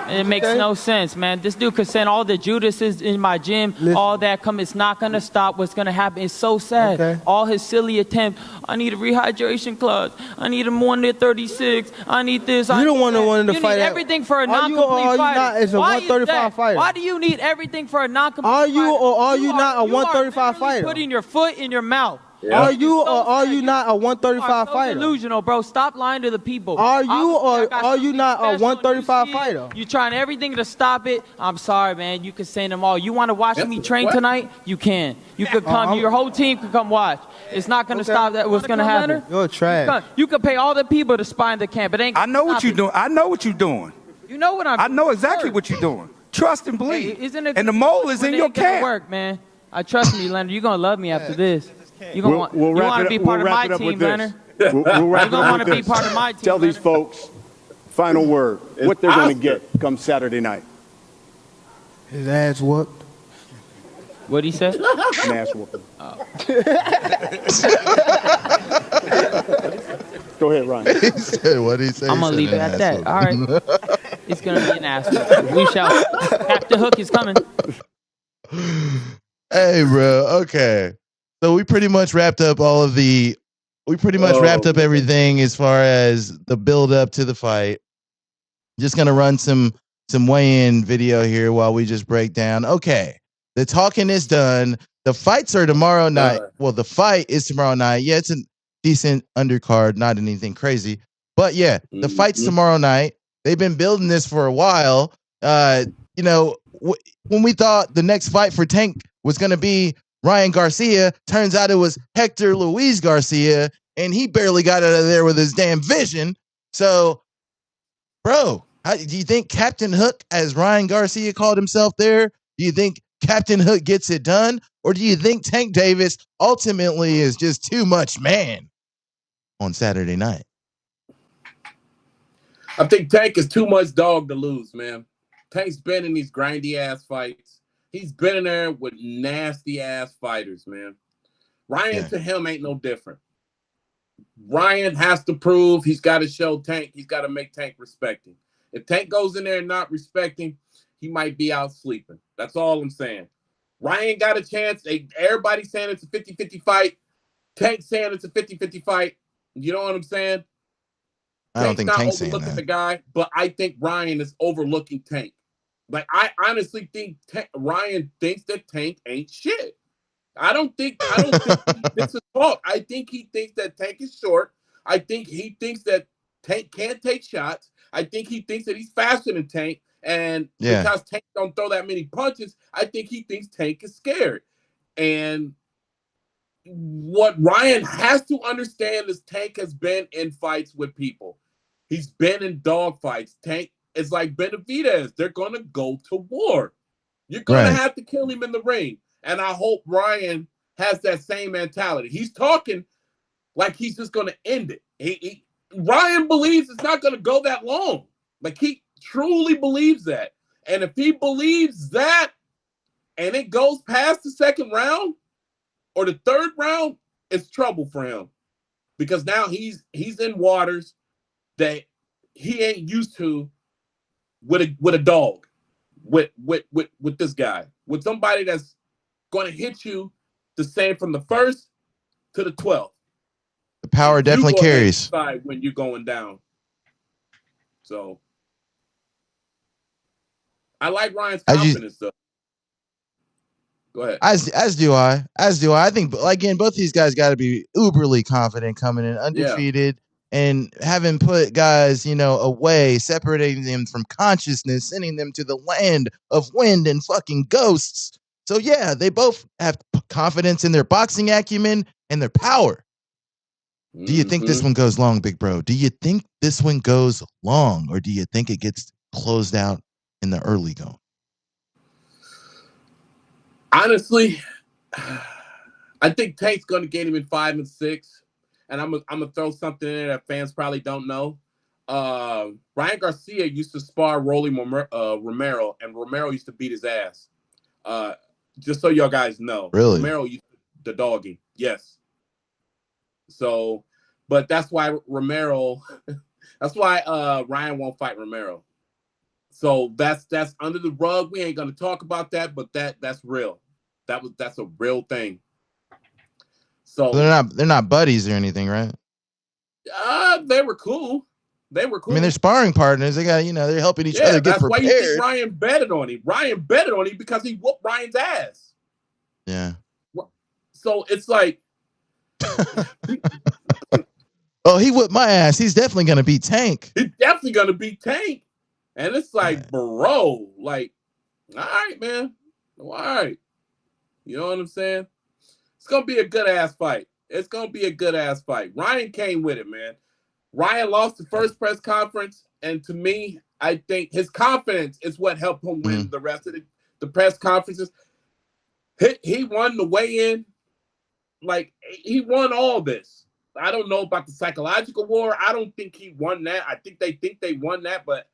And it makes no sense, man. This dude could send all the Judases in my gym, all that come. It's not going to stop. What's going to happen? It's so sad. All his silly attempts. I need a rehydration clause. I need him 1 to 36. I need this. You don't want to You fight need at- everything for a Are you or non-complete are you fighter. not as a Why is 135 that? fighter? Why do you need everything for a non-complete Are fighter? you or are you not a You are 135 literally fighter? putting your foot in your mouth. Are you or are you not a You 135 are so fighter? delusional, bro. Stop lying to the people. Are you Obviously, I or got are you something not a special and 135 you see it. fighter? You trying everything to stop it. I'm sorry, man. You can send them all. You want to watch me train What? tonight? You can. You could come. Your whole team could come watch. It's not going to stop that. What's going to happen? You're trash. You could pay all the people to spy in the camp. It ain't. I know what you're doing. I know what you're doing. You know what I'm I doing. know exactly what you're doing. Trust and Hey, believe. isn't it And the mole is when in it your ain't gonna camp. work, man. I trust me, Leonard. You're gonna love me after this. You gonna want We'll you wrap want it to up- be part we'll of wrap my it up team, with this. Leonard. We'll wrap You're it up gonna want to with be this. part of my team. Tell these Leonard. folks, final word, what they're going to get come Saturday night. His ass whooped. What'd he say? An ass whooping. Go ahead, Ryan. He said, what did he say? I'm He gonna said leave it an at ass that. whooping. All right. It's gonna be an ass. We shall. Captain Hook is coming. Hey, bro. Okay. So we pretty much wrapped up wrapped up everything as far as the build up to the fight. Just gonna run some weigh-in video here while we just break down. Okay. The talking is done. The fights are tomorrow night. Well, the fight is tomorrow night. Yeah, it's a decent undercard, not anything crazy. But yeah, the fight's tomorrow night. They've been building this for a while. You know, when we thought the next fight for Tank was going to be Ryan Garcia, turns out it was Hector Luis Garcia, and he barely got out of there with his damn vision. So, bro, do you think Captain Hook, as Ryan Garcia called himself there, do you think Captain Hook gets it done? Or do you think Tank Davis ultimately is just too much man on Saturday night? I think Tank is too much dog to lose, man. Tank's been in these grindy ass fights. He's been in there with nasty ass fighters, man. Ryan to him ain't no different. Ryan has to prove, he's got to show Tank, he's got to make Tank respect him. If Tank goes in there and not respecting, he might be out sleeping. That's all I'm saying. Ryan got a chance. Everybody's saying it's a 50-50 fight. Tank's saying it's a 50-50 fight. You know what I'm saying? I don't think Tank's saying overlooking that. the guy, but I think Ryan is overlooking Tank. Like, I honestly think Ryan thinks that Tank ain't shit. I don't think this is talk. I think he thinks that Tank is short. I think he thinks that Tank can't take shots. I think he thinks that he's faster than Tank. And because Tank don't throw that many punches, I think he thinks Tank is scared. And what Ryan has to understand is Tank has been in fights with people. He's been in dog fights. Tank is like Benavidez. They're going to go to war. You're going to have to kill him in the ring. And I hope Ryan has that same mentality. He's talking like he's just going to end it. Ryan believes it's not going to go that long. Like, he truly believes that. And if he believes that, and it goes past the second round or the third round, it's trouble for him because now he's in waters that he ain't used to with a dog, with this guy, with somebody that's going to hit you the same from the first to the 12th. The power definitely carries. When you're going down. So I like Ryan's confidence, though. Go ahead. As do I. I think, again, both these guys got to be uberly confident coming in undefeated and having put guys, away, separating them from consciousness, sending them to the land of wind and fucking ghosts. So, yeah, they both have confidence in their boxing acumen and their power. Do you think this one goes long, big bro? Do you think this one goes long, or do you think it gets closed out in the early going? Honestly, I think Tank's going to get him in 5 and 6, and I'm gonna throw something in there that fans probably don't know. Ryan Garcia used to spar Rolly Romero, and Romero used to beat his ass. Just so y'all guys know, really, Romero used the doggy, yes. So, but that's why Romero. That's why Ryan won't fight Romero. So that's under the rug. We ain't gonna talk about that, but that's real. That's a real thing. So they're not buddies or anything, right? They were cool. They were cool. I mean, they're sparring partners. They got, they're helping each other get prepared. That's why you think Ryan betted on him. Ryan betted on him because he whooped Ryan's ass. Yeah. So it's like, oh, he whipped my ass. He's definitely gonna beat Tank. He's definitely gonna beat Tank. And it's like, bro, like, all right, man. All right. You know what I'm saying? It's going to be a good-ass fight. It's going to be a good-ass fight. Ryan came with it, man. Ryan lost the first press conference, and to me, I think his confidence is what helped him win the rest of the press conferences. He won the weigh-in. Like, he won all this. I don't know about the psychological war. I don't think he won that. I think they won that, but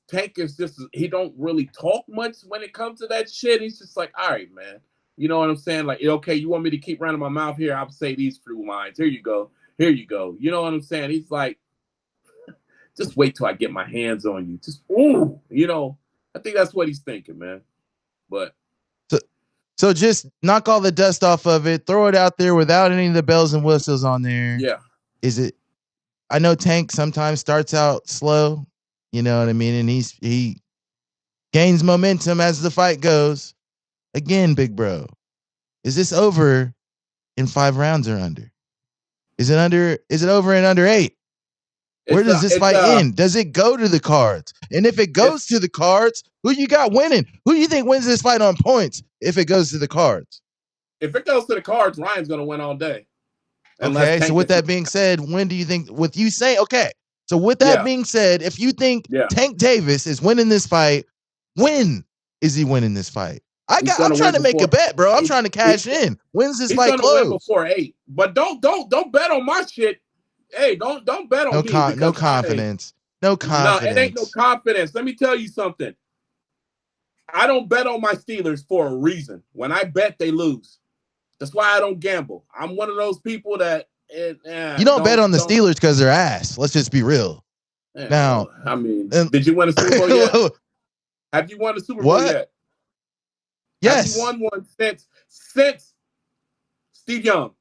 Tank is just, he don't really talk much when it comes to that shit. He's just like, all right, man. You know what I'm saying? Like, okay, you want me to keep running my mouth here? I'll say these few lines. Here you go. Here you go. You know what I'm saying? He's like, just wait till I get my hands on you. Just, ooh, I think that's what he's thinking, man. But. So just knock all the dust off of it. Throw it out there without any of the bells and whistles on there. Yeah. I know Tank sometimes starts out slow. You know what I mean? And he gains momentum as the fight goes. Again, big bro, is this over in 5 rounds or under? Is it over in under 8? Where does this fight end? Does it go to the cards? And if it goes to the cards, who you got winning? Who do you think wins this fight on points if it goes to the cards? If it goes to the cards, Ryan's going to win all day. Okay, so with that being said, when do you think, with you saying, okay, so with that being said, if you think Tank Davis is winning this fight, when is he winning this fight? I'm trying to make a bet, bro. I'm trying to cash in. When's this fight close? Win before 8. But don't bet on my shit. Hey, don't bet on me. No confidence. No confidence. No, it ain't no confidence. Let me tell you something. I don't bet on my Steelers for a reason. When I bet, they lose. That's why I don't gamble. I'm one of those people that you don't bet on the Steelers because they're ass. Let's just be real. Now, I mean, did you win a Super Bowl yet? Have you won a Super Bowl yet? Yes. Have you won one since Steve Young?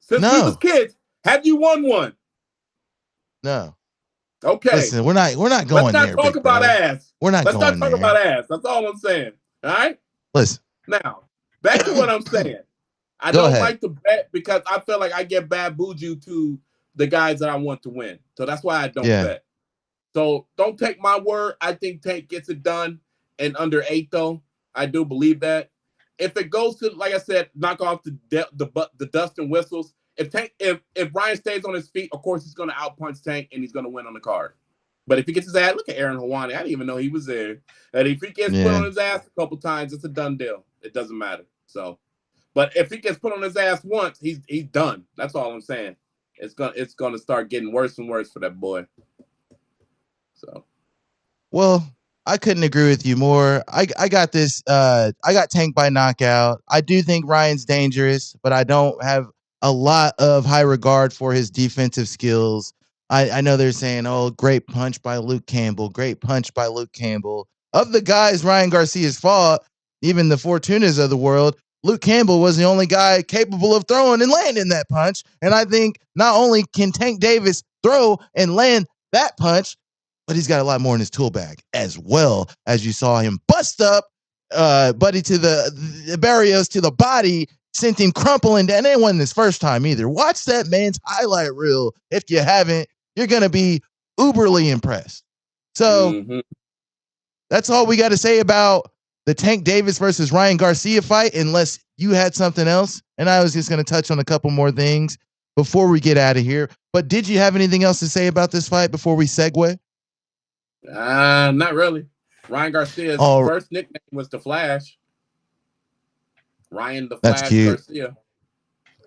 Since we was kids, have you won one? No. Okay. Listen, we're not going there. Let's not talk about ass. We're not going there. Let's not talk about ass. That's all I'm saying. All right? Listen. Now, back to what I'm saying. I don't like to bet because I feel like I get bad buju to the guys that I want to win. So that's why I don't bet. So don't take my word. I think Tank gets it done in under 8, though. I do believe that. If it goes to, like I said, knock off the dust and whistles. If Ryan stays on his feet, of course he's going to outpunch Tank and he's going to win on the card. But if he gets his ass, look at Aaron Hawani. I didn't even know he was there. And if he gets put on his ass a couple times, it's a done deal. It doesn't matter. So, but if he gets put on his ass once, he's done. That's all I'm saying. It's gonna start getting worse and worse for that boy. So, well, I couldn't agree with you more. I got this. I got Tank by knockout. I do think Ryan's dangerous, but I don't have a lot of high regard for his defensive skills. I know they're saying, "Oh, great punch by Luke Campbell. Great punch by Luke Campbell." Of the guys Ryan Garcia's fought, even the Fortunas of the world, Luke Campbell was the only guy capable of throwing and landing that punch. And I think not only can Tank Davis throw and land that punch, but he's got a lot more in his tool bag as well, as you saw him bust up Buddy to the Barrios to the body, sent him crumpling down. And it wasn't his first time either. Watch that man's highlight reel. If you haven't, you're going to be uberly impressed. So that's all we got to say about the Tank Davis versus Ryan Garcia fight, unless you had something else. And I was just going to touch on a couple more things before we get out of here. But did you have anything else to say about this fight before we segue? Not really. Ryan Garcia's first nickname was The Flash. Ryan the Flash Garcia.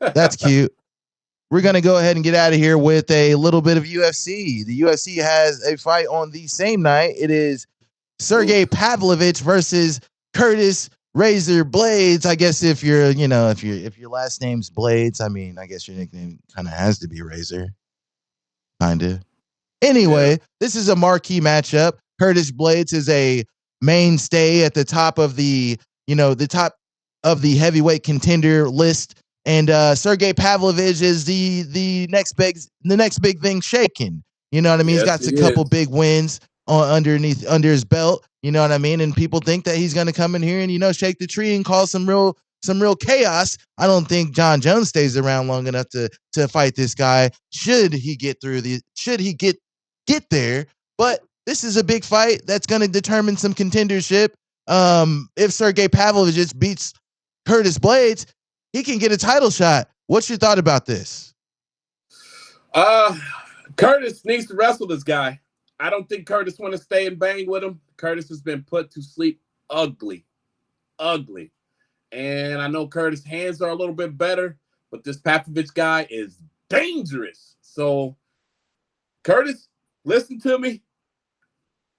That's cute. We're going to go ahead and get out of here with a little bit of UFC. The UFC has a fight on the same night. It is Sergey Pavlovich versus Curtis Razor Blades. I guess if you're, if your last name's Blades, I mean, I guess your nickname kind of has to be Razor. Kind of. Anyway, This is a marquee matchup. Curtis Blades is a mainstay at the top of the heavyweight contender list. And Sergey Pavlovich is the next big thing shaking. You know what I mean? Yes, he's got a couple big wins under his belt. You know what I mean? And people think that he's going to come in here and shake the tree and cause some real chaos. I don't think John Jones stays around long enough to fight this guy. Should he get there? But this is a big fight that's going to determine some contendership. If Sergey Pavlovich beats Curtis Blades, he can get a title shot. What's your thought about this? Curtis needs to wrestle this guy. I don't think Curtis want to stay and bang with him. Curtis has been put to sleep ugly. And I know Curtis' hands are a little bit better, but this Pavlovich guy is dangerous. So, Curtis, listen to me.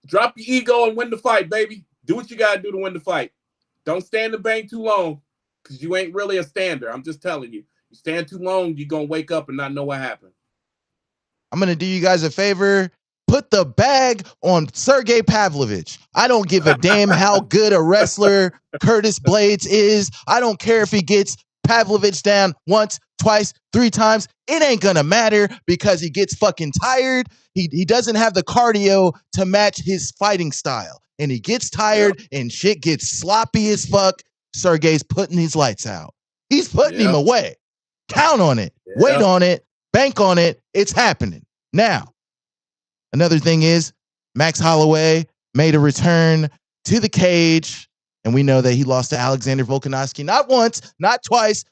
Drop your ego and win the fight, baby. Do what you got to do to win the fight. Don't stand and bang too long, because you ain't really a stander. I'm just telling you. You stand too long, you're going to wake up and not know what happened. I'm going to do you guys a favor. Put the bag on Sergey Pavlovich. I don't give a damn how good a wrestler Curtis Blades is. I don't care if he gets Pavlovich down once, twice, 3 times. It ain't going to matter because he gets fucking tired. He doesn't have the cardio to match his fighting style. And he gets tired and shit gets sloppy as fuck. Sergey's putting his lights out. He's putting him away. Count on it. Wait on it. Bank on it. It's happening. Now, another thing is Max Holloway made a return to the cage, and we know that he lost to Alexander Volkanovski not once, not twice,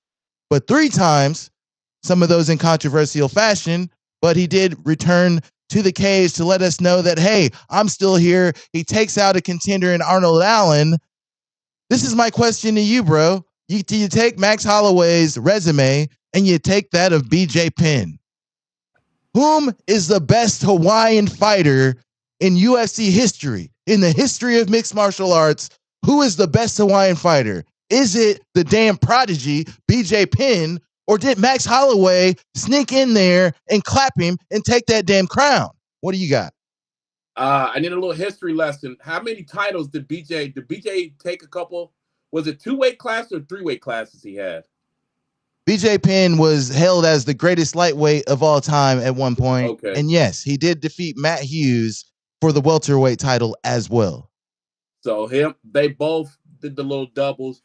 but 3 times, some of those in controversial fashion, but he did return to the cage to let us know that, hey, I'm still here. He takes out a contender in Arnold Allen. This is my question to you, bro. You take Max Holloway's resume and you take that of BJ Penn. Whom is the best Hawaiian fighter in UFC history, in the history of mixed martial arts? Who is the best Hawaiian fighter? Is it the damn prodigy, BJ Penn, or did Max Holloway sneak in there and clap him and take that damn crown? What do you got? I need a little history lesson. How many titles did BJ take a couple? Was it 2-weight class or 3-weight classes he had? BJ Penn was hailed as the greatest lightweight of all time at one point. Okay. And yes, he did defeat Matt Hughes for the welterweight title as well. So they both did the little doubles.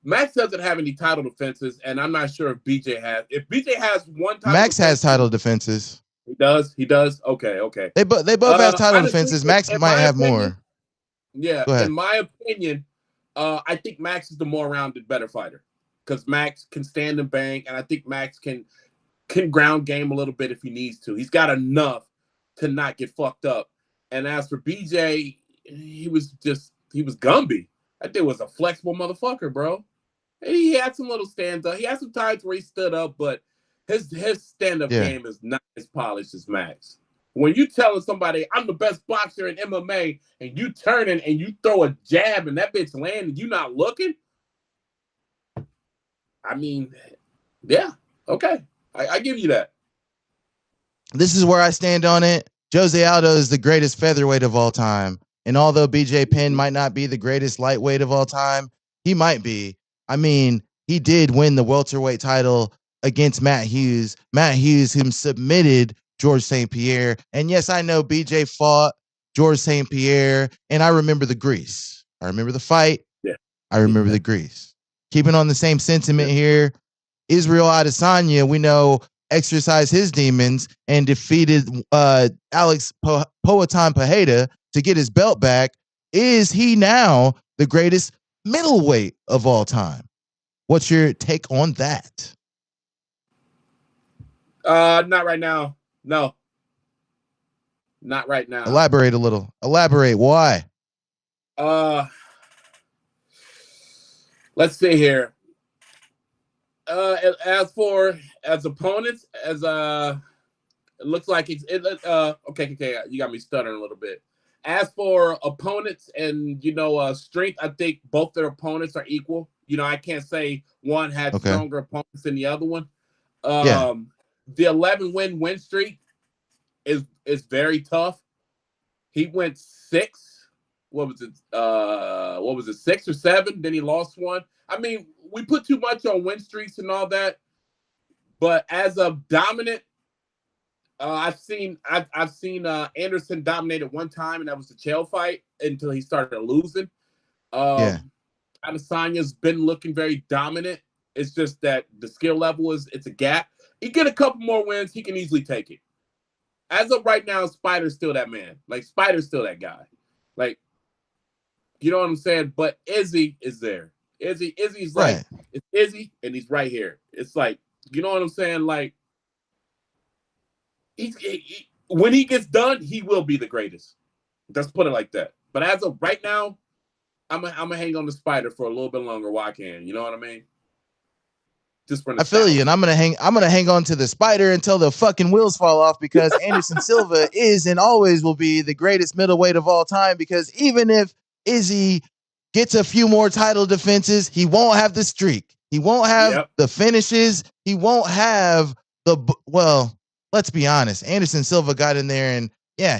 Max doesn't have any title defenses, and I'm not sure if BJ has. If BJ has one title Max has title defenses. He does? He does? Okay. They both have title defenses. Max might have more. Yeah, in my opinion, I think Max is the more rounded, better fighter. Because Max can stand and bang, and I think Max can ground game a little bit if he needs to. He's got enough to not get fucked up. And as for BJ, he was Gumby. That dude was a flexible motherfucker, bro. He had some little stand-up. He had some times where he stood up, but his stand-up game is not as polished as Max. When you telling somebody I'm the best boxer in MMA and you turning and you throw a jab and that bitch land and you not looking, I mean, yeah, okay. I give you that. This is where I stand on it. Jose Aldo is the greatest featherweight of all time. And although BJ Penn might not be the greatest lightweight of all time, he might be. I mean, he did win the welterweight title against Matt Hughes. Matt Hughes, whom submitted George St. Pierre. And yes, I know BJ fought George St. Pierre, and I remember the grease. I remember the fight. Yeah. I remember the grease. Keeping on the same sentiment here, Israel Adesanya, we know, exercised his demons and defeated Alex Poatan Pajeda to get his belt back. Is he now the greatest middleweight of all time? What's your take on that? Not right now. No. Not right now. Elaborate a little. Elaborate. Why? Let's see here. As opponents, it looks like okay, you got me stuttering a little bit. As for opponents and strength, I think both their opponents are equal. I can't say one had stronger opponents than the other one. The 11 win streak is very tough. He went 6. What was it? 6 or 7? Then he lost one. I mean, we put too much on win streaks and all that. But as a dominant, I've seen Anderson dominate at one time, and that was the Chael fight until he started losing. Adesanya's been looking very dominant. It's just that the skill level it's a gap. He get a couple more wins, he can easily take it. As of right now, Spider's still that man. Like, Spider's still that guy. Like, you know what I'm saying? But Izzy is there. Izzy's like, it's Izzy, and he's right here. It's like, you know what I'm saying? Like, when he gets done, he will be the greatest. Let's put it like that. But as of right now, I'm gonna hang on the Spider for a little bit longer while I can. You know what I mean? I feel you, and I'm gonna hang on to the Spider until the fucking wheels fall off, because Anderson Silva is and always will be the greatest middleweight of all time. Because even if Izzy gets a few more title defenses, he won't have the streak. He won't have the finishes. He won't have let's be honest. Anderson Silva got in there and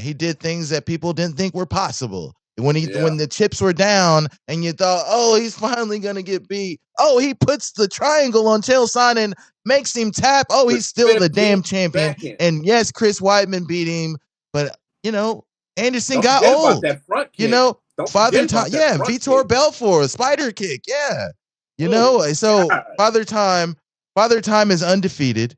he did things that people didn't think were possible. When the chips were down and you thought, oh, he's finally gonna get beat. Oh, he puts the triangle on Chael Sonnen and makes him tap. Oh, he's still the damn champion. And yes, Chris Weidman beat him, but Anderson got old. That front kick. Father Time, Vitor Belfort, spider kick, So Father Time is undefeated.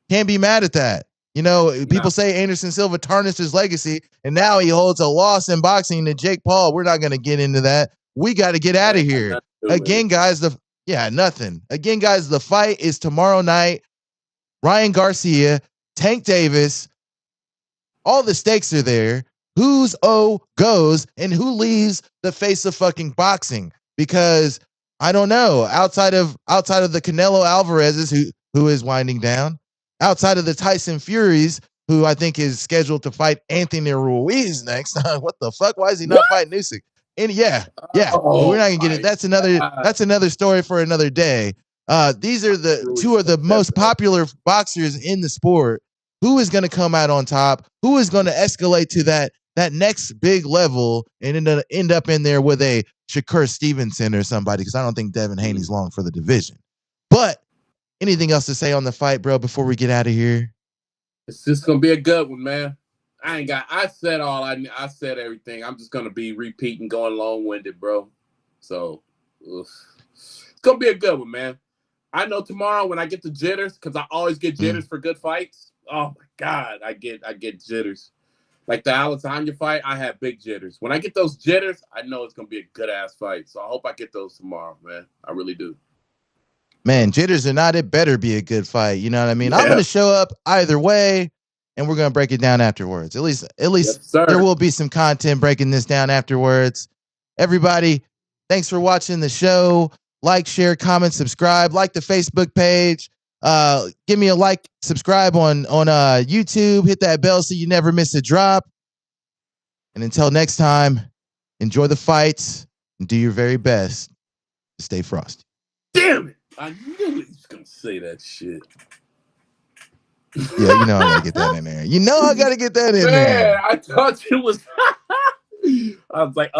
Can't be mad at that. People say Anderson Silva tarnished his legacy, and now he holds a loss in boxing to Jake Paul. We're not going to get into that. We got to get out of here. Again, guys, nothing. Again, guys, the fight is tomorrow night. Ryan Garcia, Tank Davis. All the stakes are there. Whose O goes and who leaves the face of fucking boxing? Because I don't know. Outside of the Canelo Alvarez's who is winding down. Outside of the Tyson Furies, who I think is scheduled to fight Anthony Ruiz next. What the fuck? Why is he not fighting Usyk? And we're not gonna get it. That's another story for another day. These are the two of the most popular boxers in the sport. Who is going to come out on top? Who is going to escalate to that next big level and end up in there with a Shakur Stevenson or somebody? Because I don't think Devin Haney's long for the division. But anything else to say on the fight, bro, before we get out of here? It's just gonna be a good one, man. I said I said everything. I'm just gonna be repeating, going long-winded, bro. So it's gonna be a good one, man. I know tomorrow when I get the jitters, because I always get jitters for good fights. Oh my God, I get jitters. Like the Adesanya fight, I have big jitters. When I get those jitters, I know it's gonna be a good ass fight. So I hope I get those tomorrow, man. I really do. Man, jitters or not, it better be a good fight. You know what I mean? Yeah. I'm going to show up either way, and we're going to break it down afterwards. At least there will be some content breaking this down afterwards. Everybody, thanks for watching the show. Like, share, comment, subscribe. Like the Facebook page. Give me a like, subscribe on YouTube, hit that bell so you never miss a drop. And until next time, enjoy the fights and do your very best to stay frosty. Damn it! I knew he was gonna say that shit. Yeah, you know I gotta get that in there. You know I gotta get that in Man, there. I thought it was. I was like,